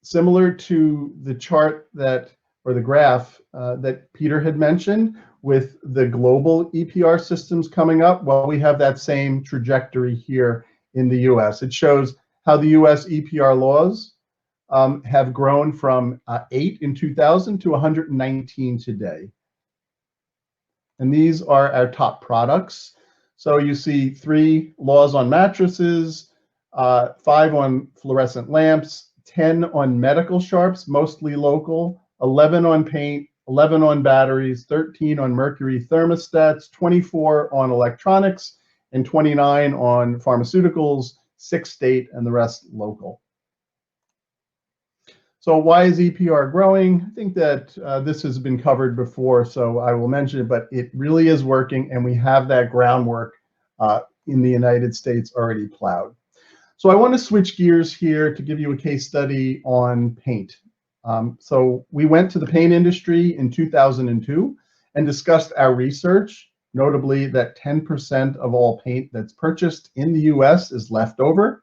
similar to the chart that, or the graph that Peter had mentioned with the global EPR systems coming up, well, we have that same trajectory here in the US. It shows how the US EPR laws have grown from 8 in 2000 to 119 today. And these are our top products. So you see 3 laws on mattresses, 5 on fluorescent lamps, 10 on medical sharps, mostly local, 11 on paint, 11 on batteries, 13 on mercury thermostats, 24 on electronics, and 29 on pharmaceuticals, 6 state, and the rest local. So why is EPR growing? I think that this has been covered before, so I will mention it, but it really is working, and we have that groundwork in the United States already plowed. So I want to switch gears here to give you a case study on paint. So we went to the paint industry in 2002 and discussed our research, notably that 10% of all paint that's purchased in the US is left over.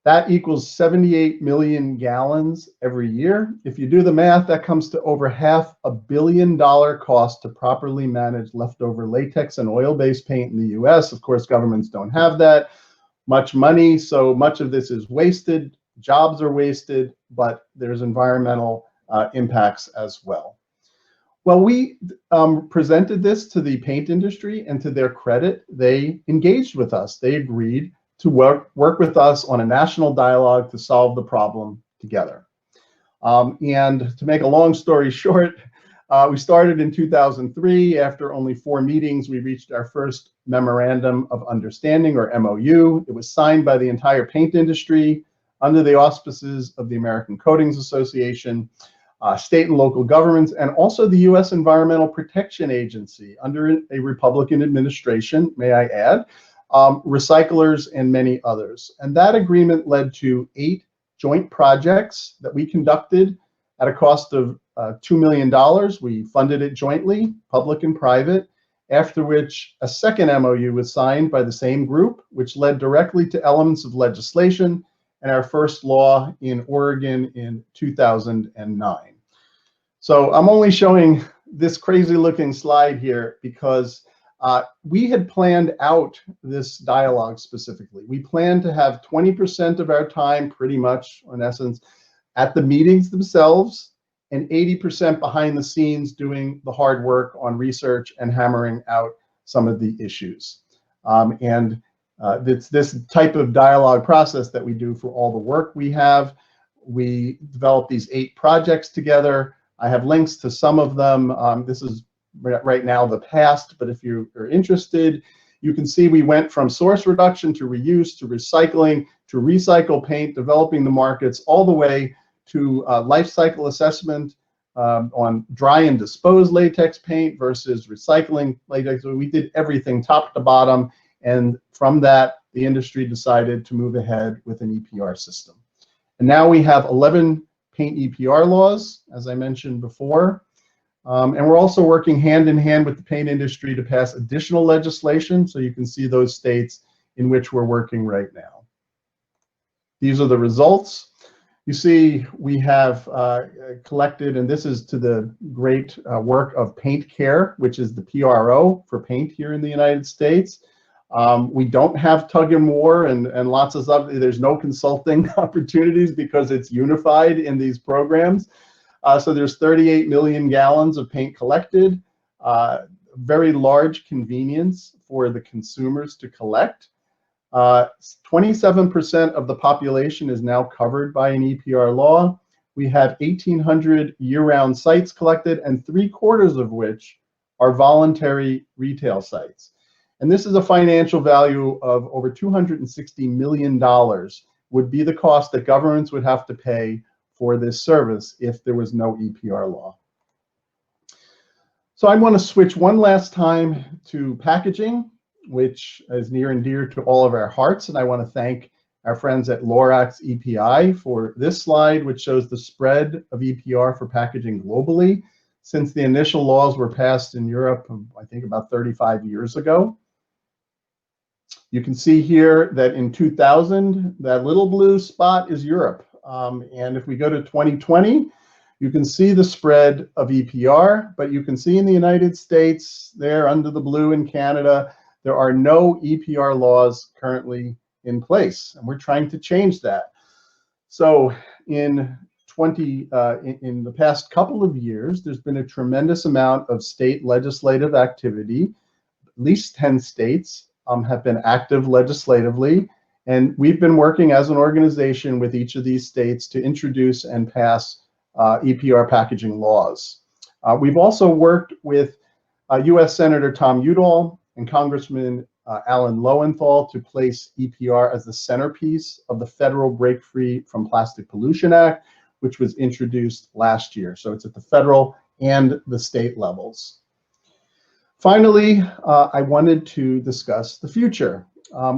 That equals 78 million gallons every year. If you do the math, that comes to over $500 million cost to properly manage leftover latex and oil-based paint in the US. Of course, governments don't have that much money, so much of this is wasted. Jobs are wasted, but there's environmental impacts as well. Well, we presented this to the paint industry, and to their credit, they engaged with us. They agreed to work with us on a national dialogue to solve the problem together. And to make a long story short, we started in 2003. After only 4 meetings, we reached our first Memorandum of Understanding, or MOU. It was signed by the entire paint industry under the auspices of the American Coatings Association, state and local governments, and also the U.S. Environmental Protection Agency under a Republican administration, may I add, recyclers, and many others. And that agreement led to 8 joint projects that we conducted at a cost of $2 million. We funded it jointly, public and private, after which a second MOU was signed by the same group, which led directly to elements of legislation and our first law in Oregon in 2009. So I'm only showing this crazy looking slide here because we had planned out this dialogue specifically. We planned to have 20% of our time, pretty much, in essence, at the meetings themselves, and 80% behind the scenes doing the hard work on research and hammering out some of the issues. It's this type of dialogue process that we do for all the work we have. We developed these 8 projects together. I have links to some of them. This is right now the past, but if you are interested, you can see we went from source reduction to reuse to recycling to recycle paint, developing the markets, all the way to life cycle assessment on dry and dispose latex paint versus recycling latex. So we did everything top to bottom, and from that, the industry decided to move ahead with an EPR system. And now we have 11 paint EPR laws, as I mentioned before. And we're also working hand in hand with the paint industry to pass additional legislation, so you can see those states in which we're working right now. These are the results. You see, we have collected, and this is to the great work of Paint Care, which is the PRO for paint here in the United States. We don't have tug and war and lots of stuff. There's no consulting opportunities because it's unified in these programs. So there's 38 million gallons of paint collected. very large convenience for the consumers to collect. 27% of the population is now covered by an EPR law. We have 1,800 year-round sites collected, and 3/4 of which are voluntary retail sites. And this is a financial value of over $260 million would be the cost that governments would have to pay for this service if there was no EPR law. So I want to switch one last time to packaging, which is near and dear to all of our hearts. And I want to thank our friends at Lorax EPI for this slide, which shows the spread of EPR for packaging globally since the initial laws were passed in Europe, I think about 35 years ago. You can see here that in 2000, that little blue spot is Europe. And if we go to 2020, you can see the spread of EPR, but you can see in the United States, there under the blue in Canada, there are no EPR laws currently in place, and we're trying to change that. So in the past couple of years, there's been a tremendous amount of state legislative activity. At least 10 states have been active legislatively, and we've been working as an organization with each of these states to introduce and pass EPR packaging laws. We've also worked with U.S. Senator Tom Udall and Congressman Alan Lowenthal to place EPR as the centerpiece of the Federal Break Free from Plastic Pollution Act, which was introduced last year. So it's at the federal and the state levels. Finally, I wanted to discuss the future,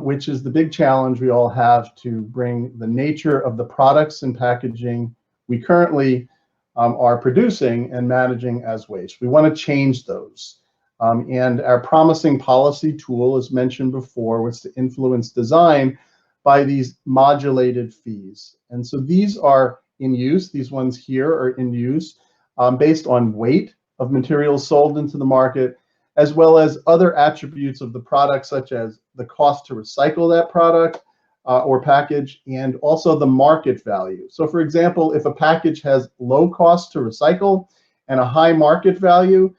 which is the big challenge we all have to bring the nature of the products and packaging we currently are producing and managing as waste. We want to change those. And our promising policy tool, as mentioned before, was to influence design by these modulated fees. And so these are in use. These ones here are in use based on weight of materials sold into the market, as well as other attributes of the product, such as the cost to recycle that product or package, and also the market value. So for example, if a package has low cost to recycle and a high market value,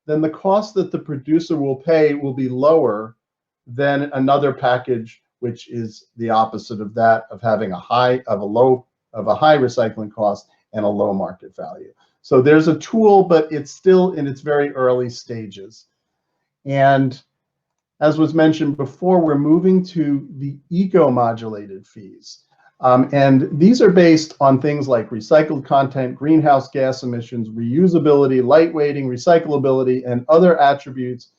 then the cost that the producer will pay will be lower than another package, which is the opposite of that, of having a high recycling cost and a low market value. So there's a tool, but it's still in its very early stages. And as was mentioned before, we're moving to the eco-modulated fees. And these are based on things like recycled content, greenhouse gas emissions, reusability, lightweighting, recyclability, and other attributes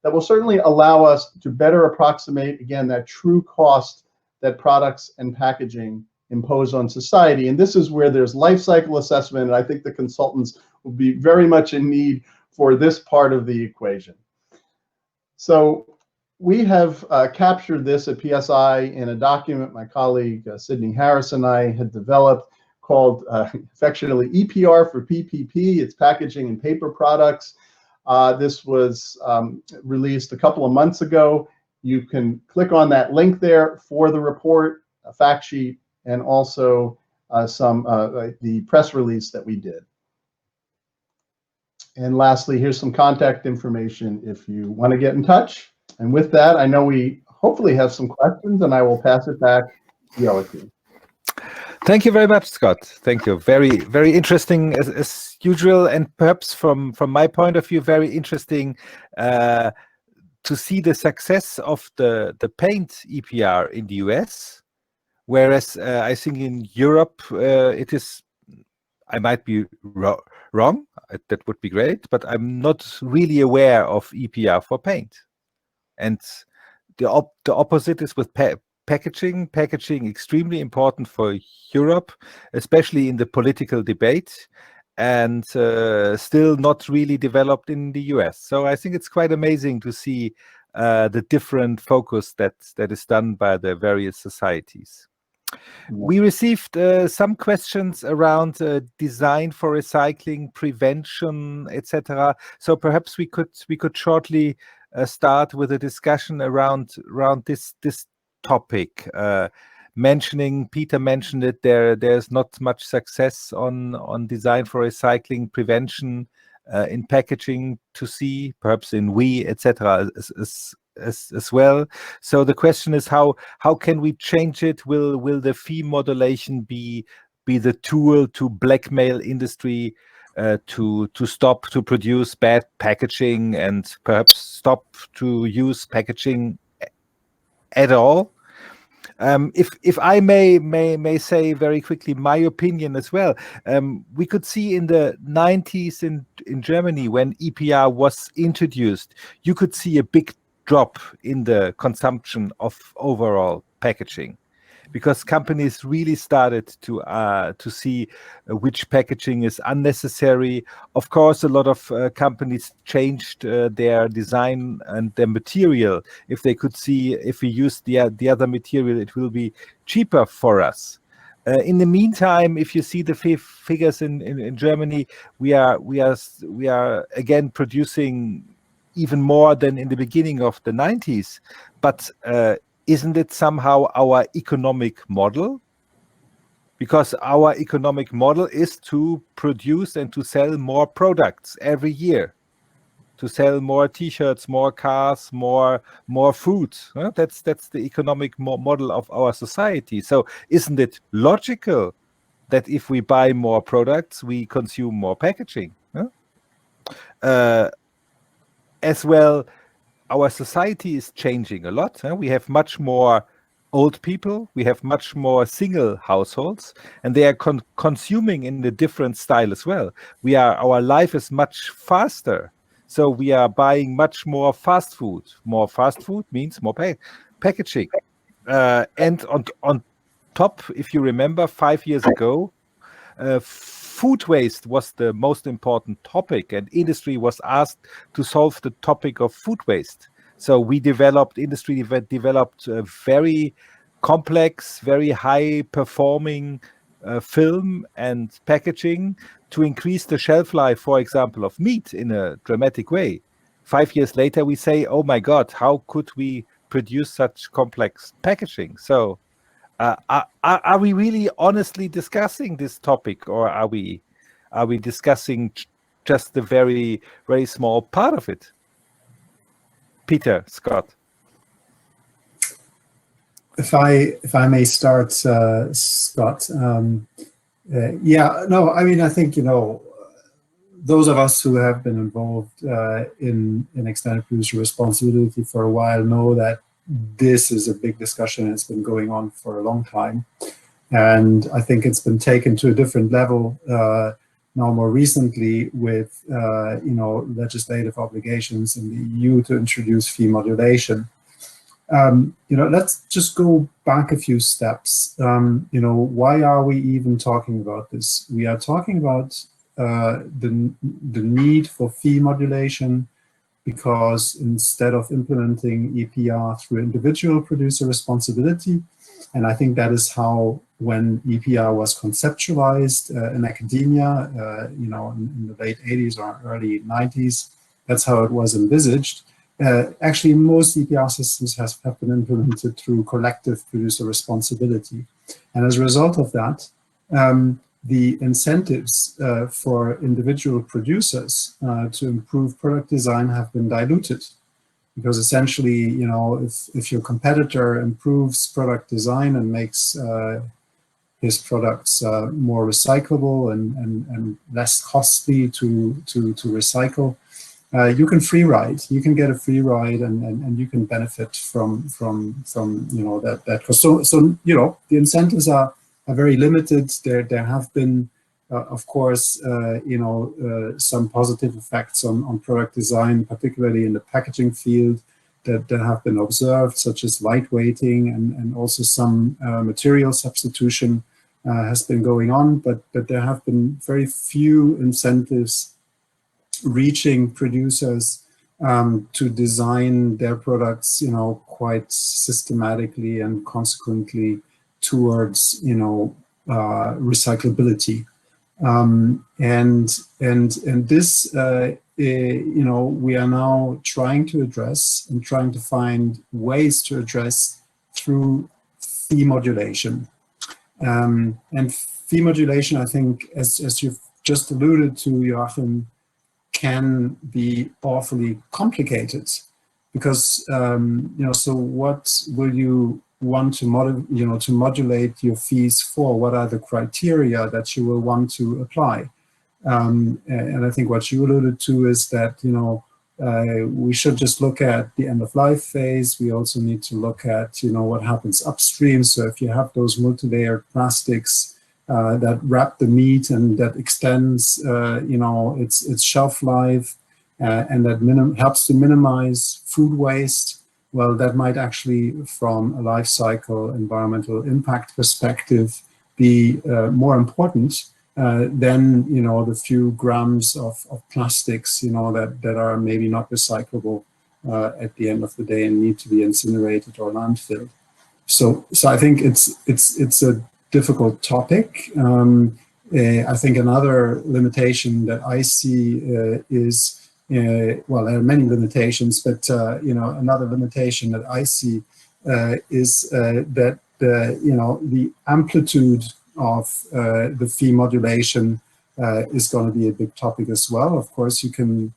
that will certainly allow us to better approximate, again, that true cost that products and packaging impose on society. And this is where there's life cycle assessment, and I think the consultants will be very much in need for this part of the equation. So we have captured this at PSI in a document my colleague Sydney Harris and I had developed called affectionately EPR for PPP. It's packaging and paper products. This was released a couple of months ago. You can click on that link there for the report, a fact sheet, and also the press release that we did. And lastly, here's some contact information if you want to get in touch. And with that, I know we hopefully have some questions, and I will pass it back to Joachim. Thank you very much, Scott. Thank you. Very, very interesting as usual, and perhaps from my point of view, very interesting to see the success of the paint EPR in the US, whereas I think in Europe it is, I might be wrong, that would be great, but I'm not really aware of EPR for paint. And the opposite is with packaging. Packaging extremely important for Europe, especially in the political debate, and still not really developed in the US. So I think it's quite amazing to see the different focus that is done by the various societies. We received some questions around design for recycling, prevention, etc. So perhaps we could shortly start with a discussion around this topic. Peter mentioned it. There's not much success on design for recycling, prevention, in packaging to see, perhaps in we, etc. As well. So the question is how can we change it? Will the fee modulation be the tool to blackmail industry to stop to produce bad packaging and perhaps stop to use packaging at all? If I may say very quickly my opinion as well, we could see in the 90s in Germany when EPR was introduced, you could see a big drop in the consumption of overall packaging, because companies really started to see which packaging is unnecessary. Of course, a lot of companies changed their design and their material. If they could see if we use the other material, it will be cheaper for us. In the meantime, if you see the figures in Germany, we are again producing even more than in the beginning of the 90s. But isn't it somehow our economic model? Because our economic model is to produce and to sell more products every year, to sell more T-shirts, more cars, more food. That's the economic model of our society. So isn't it logical that if we buy more products, we consume more packaging? As well, our society is changing a lot. We have much more old people, we have much more single households, and they are consuming in a different style as well. Our life is much faster, so we are buying much more fast food. More fast food means more packaging. And on top, if you remember, 5 years ago, food waste was the most important topic, and industry was asked to solve the topic of food waste. So industry developed a very complex, very high performing film and packaging to increase the shelf life, for example, of meat in a dramatic way. 5 years later, we say, oh my God, how could we produce such complex packaging? So are we really honestly discussing this topic, or are we discussing just the very, very small part of it? Peter, Scott. If I may start, Scott. Yeah, no, I mean, I think, those of us who have been involved in extended producer responsibility for a while know that this is a big discussion, and it's been going on for a long time. And I think it's been taken to a different level now more recently with, legislative obligations in the EU to introduce fee modulation. Let's just go back a few steps. Why are we even talking about this? We are talking about the need for fee modulation because instead of implementing EPR through individual producer responsibility, and I think that is how, when EPR was conceptualized in academia, in the late 80s or early 90s, that's how it was envisaged. Actually, most EPR systems have been implemented through collective producer responsibility. And as a result of that, the incentives for individual producers to improve product design have been diluted. Because essentially, if your competitor improves product design and makes his products more recyclable and less costly to recycle, you can free ride. You can get a free ride, and you can benefit from that cost. So the incentives are very limited. There have been, of course, some positive effects on product design, particularly in the packaging field, that have been observed, such as lightweighting and also some material substitution has been going on. But there have been very few incentives reaching producers to design their products, quite systematically and consequently towards, recyclability. And this, we are now trying to address and trying to find ways to address through fee modulation. And fee modulation, I think, as you've just alluded to, Joachim, can be awfully complicated, because so what will you want to modulate your fees for? What are the criteria that you will want to apply? And I think what you alluded to is that we should just look at the end of life phase. We also need to look at what happens upstream. So if you have those multi-layered plastics that wrap the meat and that extends its shelf life, and that helps to minimize food waste, well, that might actually, from a life cycle environmental impact perspective, be more important than the few grams of plastics that are maybe not recyclable at the end of the day and need to be incinerated or landfilled. So I think it's a difficult topic. I think another limitation that I see is, well, there are many limitations, but another limitation that I see is that the amplitude of the fee modulation is going to be a big topic as well. Of course, you can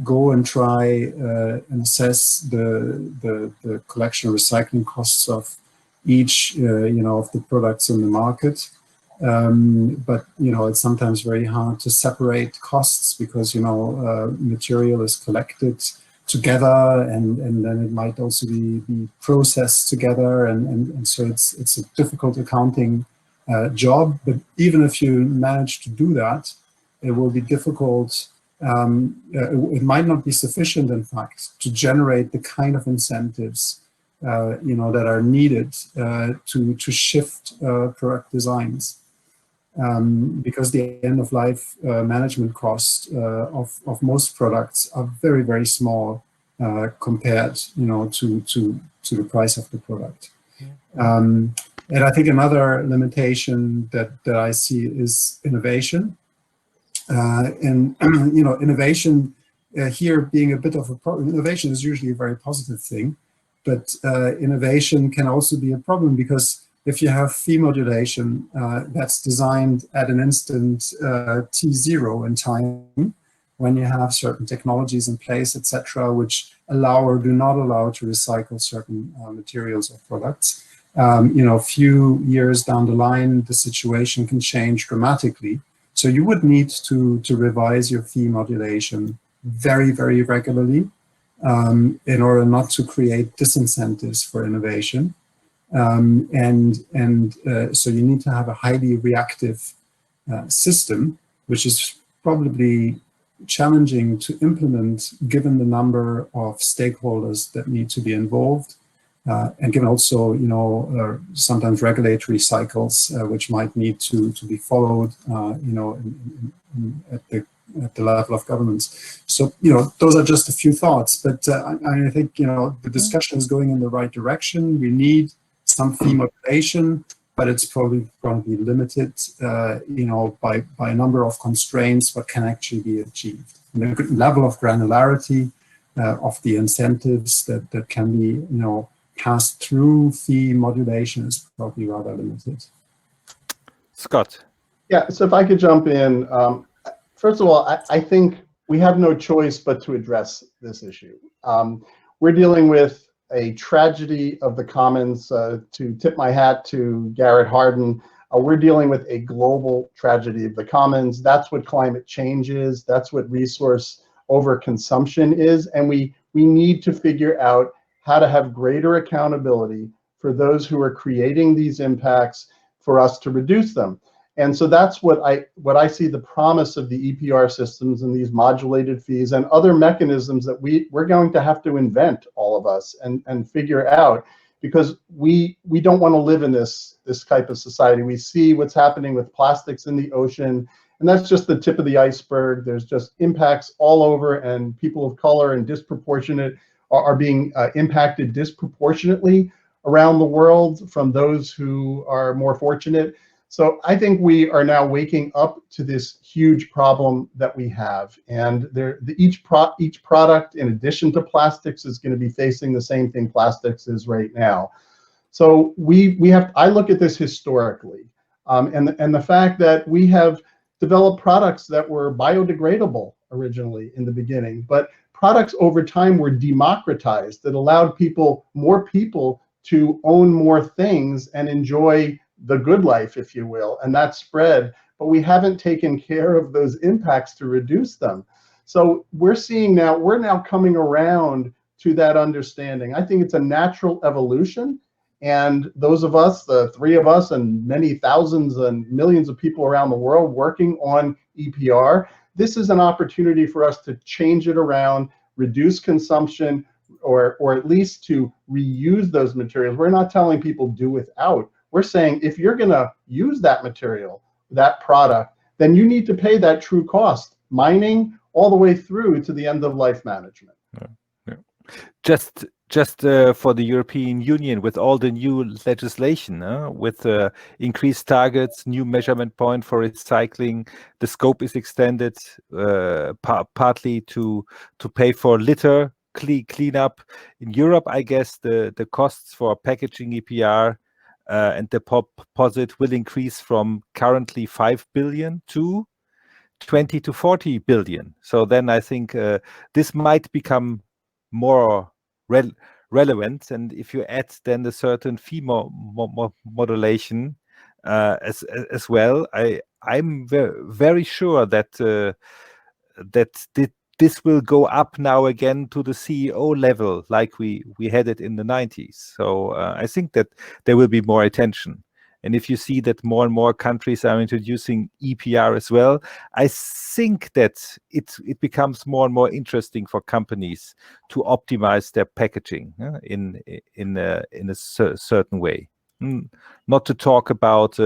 go and try and assess the collection and recycling costs of each of the products in the market. But it's sometimes very hard to separate costs, because material is collected together, and then it might also be processed together, and so it's a difficult accounting job. But even if you manage to do that, it will be difficult. It might not be sufficient, in fact, to generate the kind of incentives that are needed to shift product designs. Because the end-of-life management costs of most products are very, very small compared, to the price of the product. And I think another limitation that I see is innovation. And innovation here being a bit of a problem. Innovation is usually a very positive thing, but innovation can also be a problem, because if you have fee modulation that's designed at an instant T0 in time, when you have certain technologies in place, etc., which allow or do not allow to recycle certain materials or products, few years down the line, the situation can change dramatically. So you would need to revise your fee modulation very, very regularly in order not to create disincentives for innovation. So you need to have a highly reactive system, which is probably challenging to implement given the number of stakeholders that need to be involved, and given also sometimes regulatory cycles which might need to be followed at the level of governments. So those are just a few thoughts, but I think the discussion is going in the right direction. We need some fee modulation, but it's probably going to be limited, by a number of constraints what can actually be achieved. And the level of granularity of the incentives that can be, passed through fee modulation is probably rather limited. Scott. Yeah, so if I could jump in. First of all, I think we have no choice but to address this issue. We're dealing with a tragedy of the commons. To tip my hat to Garrett Hardin, we're dealing with a global tragedy of the commons. That's what climate change is. That's what resource overconsumption is. And we need to figure out how to have greater accountability for those who are creating these impacts, for us to reduce them. And so that's what I see the promise of the EPR systems and these modulated fees and other mechanisms that we're going to have to invent, all of us, and figure out, because we don't want to live in this type of society. We see what's happening with plastics in the ocean, and that's just the tip of the iceberg. There's just impacts all over, and people of color and disproportionate are being impacted disproportionately around the world from those who are more fortunate. So I think we are now waking up to this huge problem that we have, and each product, in addition to plastics, is going to be facing the same thing plastics is right now. So I look at this historically, and the fact that we have developed products that were biodegradable originally in the beginning, but products over time were democratized that allowed more people to own more things and enjoy the good life, if you will, and that spread, but we haven't taken care of those impacts to reduce them. So we're now coming around to that understanding. I think it's a natural evolution, and those of us, the three of us and many thousands and millions of people around the world working on EPR, this is an opportunity for us to change it around, reduce consumption, or at least to reuse those materials. We're not telling people do without. We're saying if you're going to use that material, that product, then you need to pay that true cost, mining all the way through to the end of life management. Yeah. Just for the European Union, with all the new legislation, with increased targets, new measurement point for recycling, the scope is extended partly to pay for litter cleanup. In Europe, I guess the costs for packaging EPR and deposit will increase from currently 5 billion to 20 to 40 billion. So then I think this might become more relevant, and if you add then a certain fee modulation as well, I'm very sure that this will go up now again to the CEO level like we had it in the 90s. So I think that there will be more attention. And if you see that more and more countries are introducing EPR as well, I think that it becomes more and more interesting for companies to optimize their packaging in a certain way. Not to talk about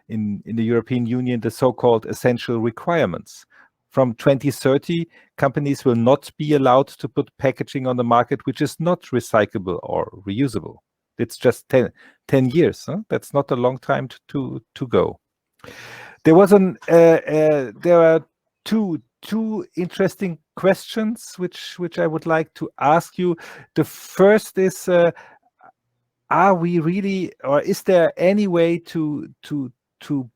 in the European Union the so-called essential requirements. From 2030, companies will not be allowed to put packaging on the market which is not recyclable or reusable. It's just 10 years. That's not a long time to go. There was there are two interesting questions which I would like to ask you. The first is, are we really, or is there any way to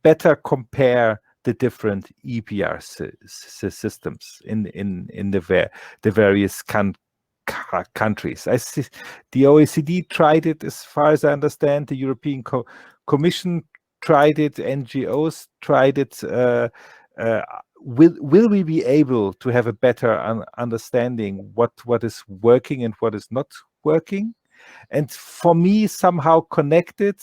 better compare the different EPR systems in the various countries? I see the OECD tried it, as far as I understand. The European Commission tried it. NGOs tried it. Will we be able to have a better understanding what is working and what is not working? And for me, somehow connected,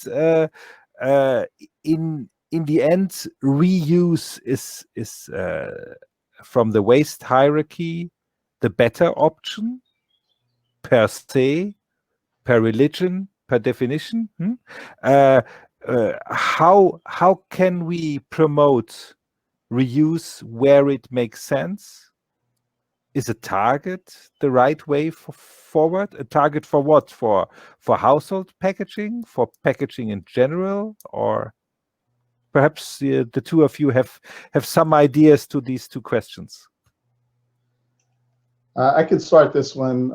in the end, reuse is from the waste hierarchy the better option, per se, per religion, per definition. How can we promote reuse where it makes sense? Is a target the right way forward? A target for what? For household packaging, for packaging in general, or perhaps the two of you have some ideas to these two questions. I could start this one.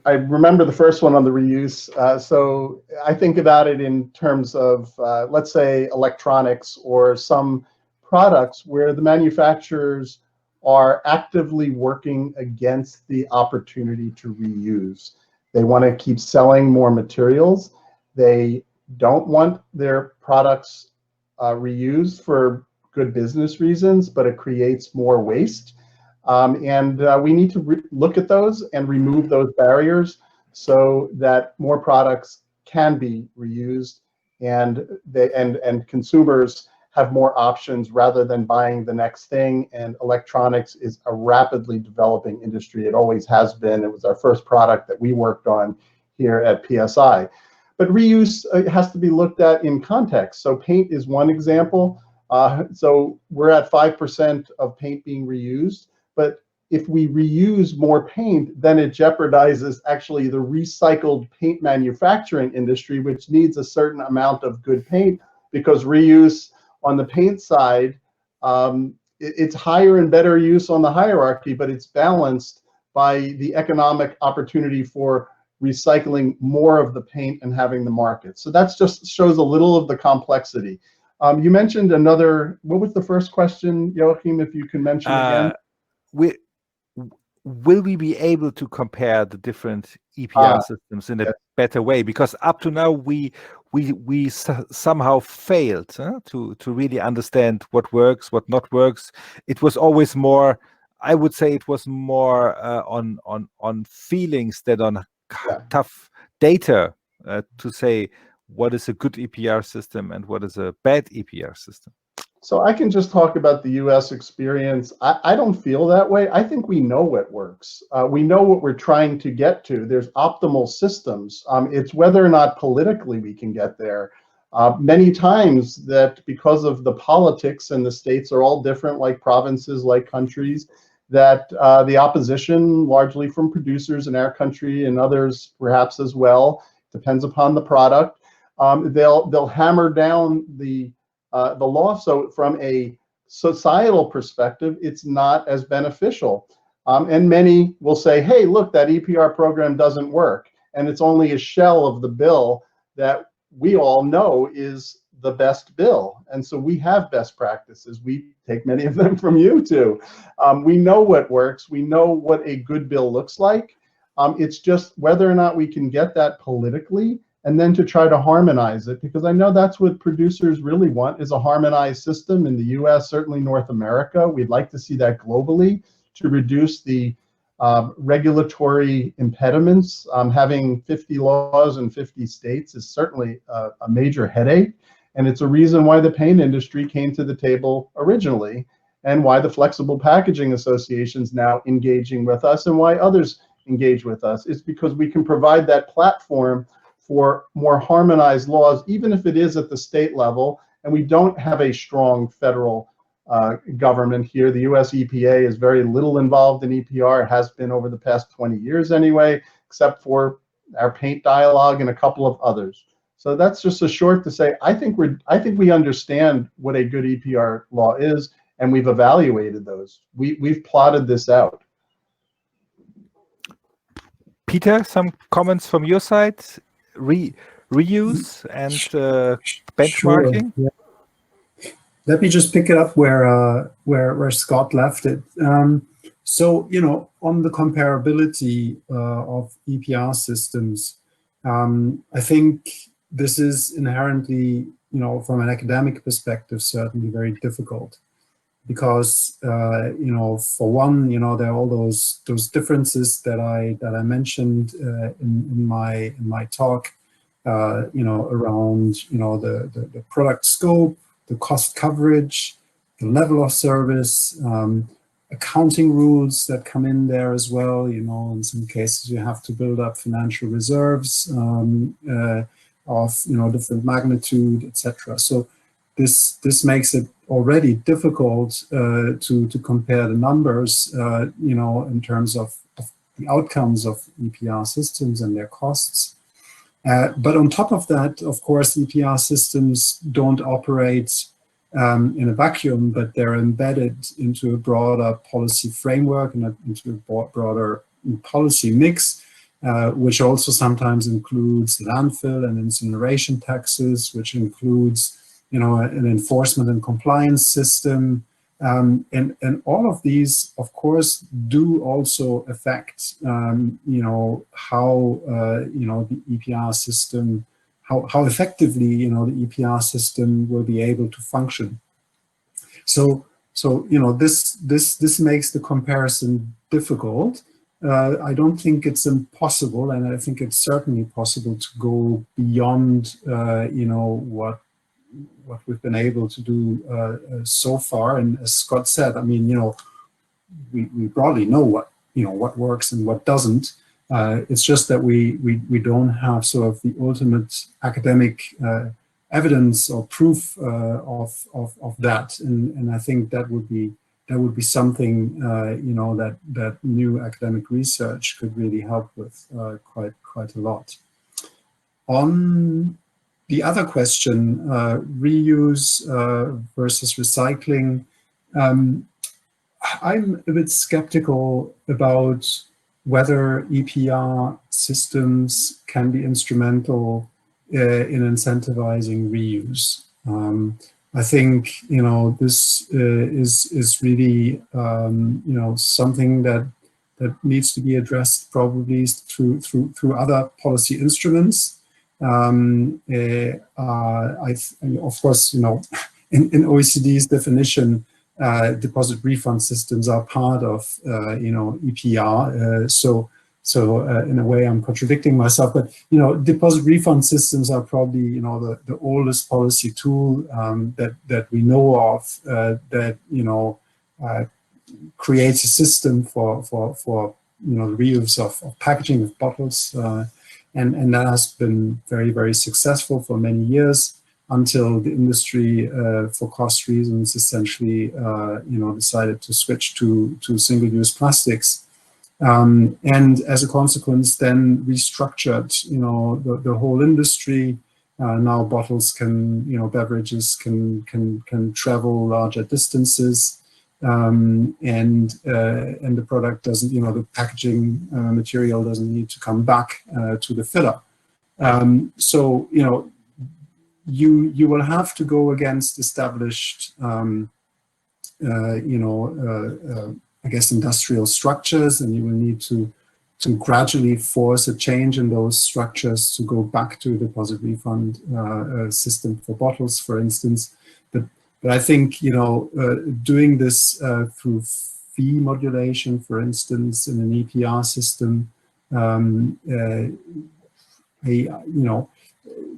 I remember the first one on the reuse. So I think about it in terms of, let's say, electronics or some products where the manufacturers are actively working against the opportunity to reuse. They want to keep selling more materials. They don't want their products reused for good business reasons, but it creates more waste. And we need to look at those and remove those barriers so that more products can be reused, and consumers have more options rather than buying the next thing. And electronics is a rapidly developing industry. It always has been. It was our first product that we worked on here at PSI. But reuse has to be looked at in context. So paint is one example. So we're at 5% of paint being reused. But if we reuse more paint, then it jeopardizes actually the recycled paint manufacturing industry, which needs a certain amount of good paint, because reuse on the paint side, it's higher and better use on the hierarchy, but it's balanced by the economic opportunity for recycling more of the paint and having the market. So that's just shows a little of the complexity. You mentioned another, what was the first question, Joachim, if you can mention again? will we be able to compare the different EPR systems in a better way? Because up to now we somehow failed to really understand what works, what not works. It was always more, I would say, it was more on feelings than on tough data to say what is a good EPR system and what is a bad EPR system. So I can just talk about the US experience. I don't feel that way. I think we know what works. We know what we're trying to get to. There's optimal systems. It's whether or not politically we can get there. Many times that because of the politics and the states are all different, like provinces, like countries, that the opposition, largely from producers in our country and others perhaps as well, depends upon the product, they'll hammer down the law. So from a societal perspective, it's not as beneficial. And many will say, hey, look, that EPR program doesn't work. And it's only a shell of the bill that we all know is the best bill. And so we have best practices. We take many of them from you too. We know what works. We know what a good bill looks like. It's just whether or not we can get that politically and then to try to harmonize it, because I know that's what producers really want, is a harmonized system in the US, certainly North America. We'd like to see that globally to reduce the regulatory impediments. Having 50 laws in 50 states is certainly a major headache, and it's a reason why the paint industry came to the table originally, and why the Flexible Packaging Association's now engaging with us, and why others engage with us. It's because we can provide that platform for more harmonized laws, even if it is at the state level, and we don't have a strong federal government here. The US EPA is very little involved in EPR. It has been over the past 20 years anyway, except for our paint dialogue and a couple of others. So that's just a short to say, I think we understand what a good EPR law is, and we've evaluated those. We've plotted this out. Peter, some comments from your side? Reuse and benchmarking? Sure. Yeah. Let me just pick it up where Scott left it. So, on the comparability of EPR systems, I think this is inherently, from an academic perspective, certainly very difficult. Because for one, there are all those differences that I mentioned in my talk, around the product scope, the cost coverage, the level of service, accounting rules that come in there as well. In some cases you have to build up financial reserves of different magnitude, etc. So this makes it already difficult to compare the numbers, in terms of the outcomes of EPR systems and their costs. But on top of that, of course, EPR systems don't operate in a vacuum, but they're embedded into a broader policy framework and into a broader policy mix, which also sometimes includes landfill and incineration taxes, which includes an enforcement and compliance system, and all of these, of course, do also affect, how the EPR system, how effectively, the EPR system will be able to function. So this makes the comparison difficult. I don't think it's impossible, and I think it's certainly possible to go beyond, what we've been able to do so far. And as Scott said, I mean, we broadly know what works and what doesn't. It's just that we don't have sort of the ultimate academic evidence or proof of that. And I think that would be something that new academic research could really help with quite a lot. On the other question, reuse versus recycling, I'm a bit skeptical about whether EPR systems can be instrumental in incentivizing reuse. I think, this is really, something that needs to be addressed probably through other policy instruments. Of course, in OECD's definition, deposit refund systems are part of, EPR. So in a way, I'm contradicting myself, but deposit refund systems are probably the oldest policy tool that we know of that creates a system for the reuse of packaging of bottles, and that has been very, very successful for many years until the industry, for cost reasons, essentially decided to switch to single-use plastics. And as a consequence, then restructured, the whole industry. Now bottles beverages can travel larger distances, and the product doesn't, the packaging material doesn't need to come back to the filler. So, you will have to go against established, I guess, industrial structures, and you will need to gradually force a change in those structures to go back to a deposit refund system for bottles, for instance. But I think, doing this through fee modulation, for instance, in an EPR system,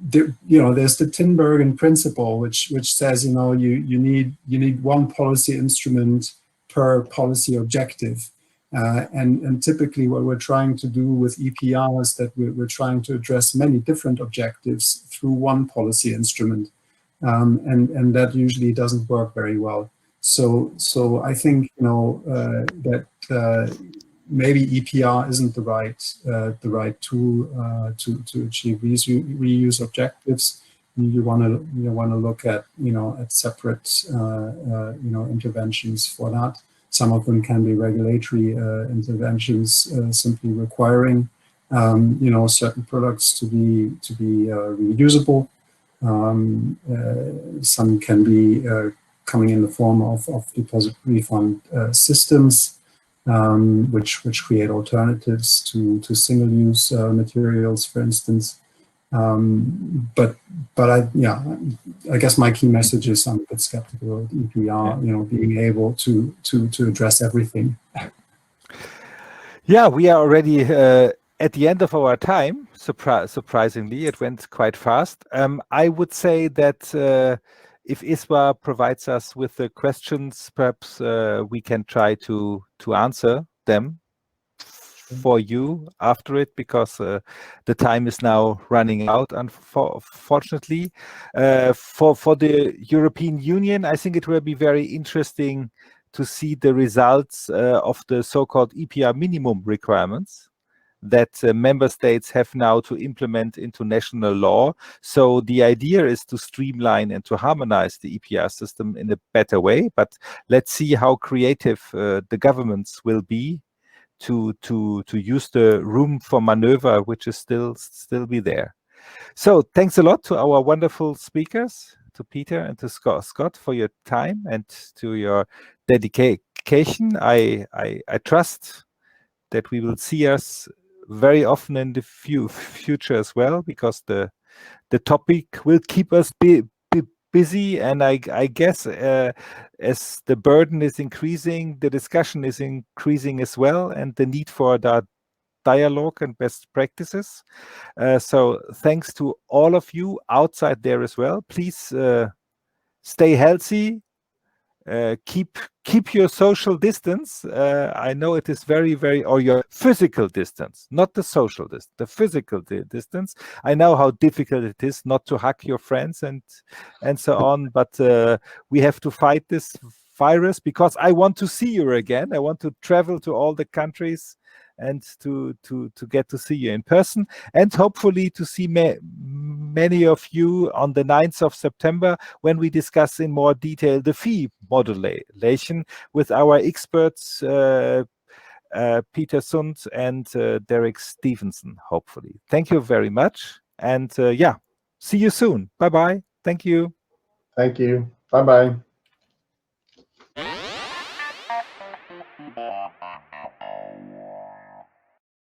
there's the Tinbergen principle, which says, you need one policy instrument per policy objective. And typically what we're trying to do with EPR is that we're trying to address many different objectives through one policy instrument. And that usually doesn't work very well. So I think, that maybe EPR isn't the right tool to achieve reuse objectives. You want to look at at separate interventions for that. Some of them can be regulatory interventions, simply requiring certain products to be reusable. Some can be coming in the form of deposit refund systems, which create alternatives to single-use materials, for instance. But I guess my key message is I'm a bit skeptical of EPR, being able to address everything. Yeah, we are already at the end of our time. Surprisingly, it went quite fast. I would say that if ISWA provides us with the questions, perhaps we can try to answer them for you after it, because the time is now running out, unfortunately. For the European Union, I think it will be very interesting to see the results of the so-called EPR minimum requirements that member states have now to implement into national law. So the idea is to streamline and to harmonize the EPR system in a better way, but let's see how creative the governments will be to use the room for maneuver, which is still be there. So thanks a lot to our wonderful speakers, to Peter and to Scott for your time and to your dedication. I trust that we will see us very often in the future as well, because the topic will keep us busy, and I guess as the burden is increasing, the discussion is increasing as well, and the need for that dialogue and best practices. So thanks to all of you outside there as well. Please stay healthy. Keep your social distance. I know it is or your physical distance, not the social distance, the physical distance. I know how difficult it is not to hug your friends and so on, but we have to fight this virus, because I want to see you again. I want to travel to all the countries and to get to see you in person, and hopefully to see many of you on the 9th of September when we discuss in more detail the fee modulation with our experts, Peter Sund and Derek Stevenson, hopefully. Thank you very much. And see you soon. Bye-bye. Thank you. Thank you. Bye-bye.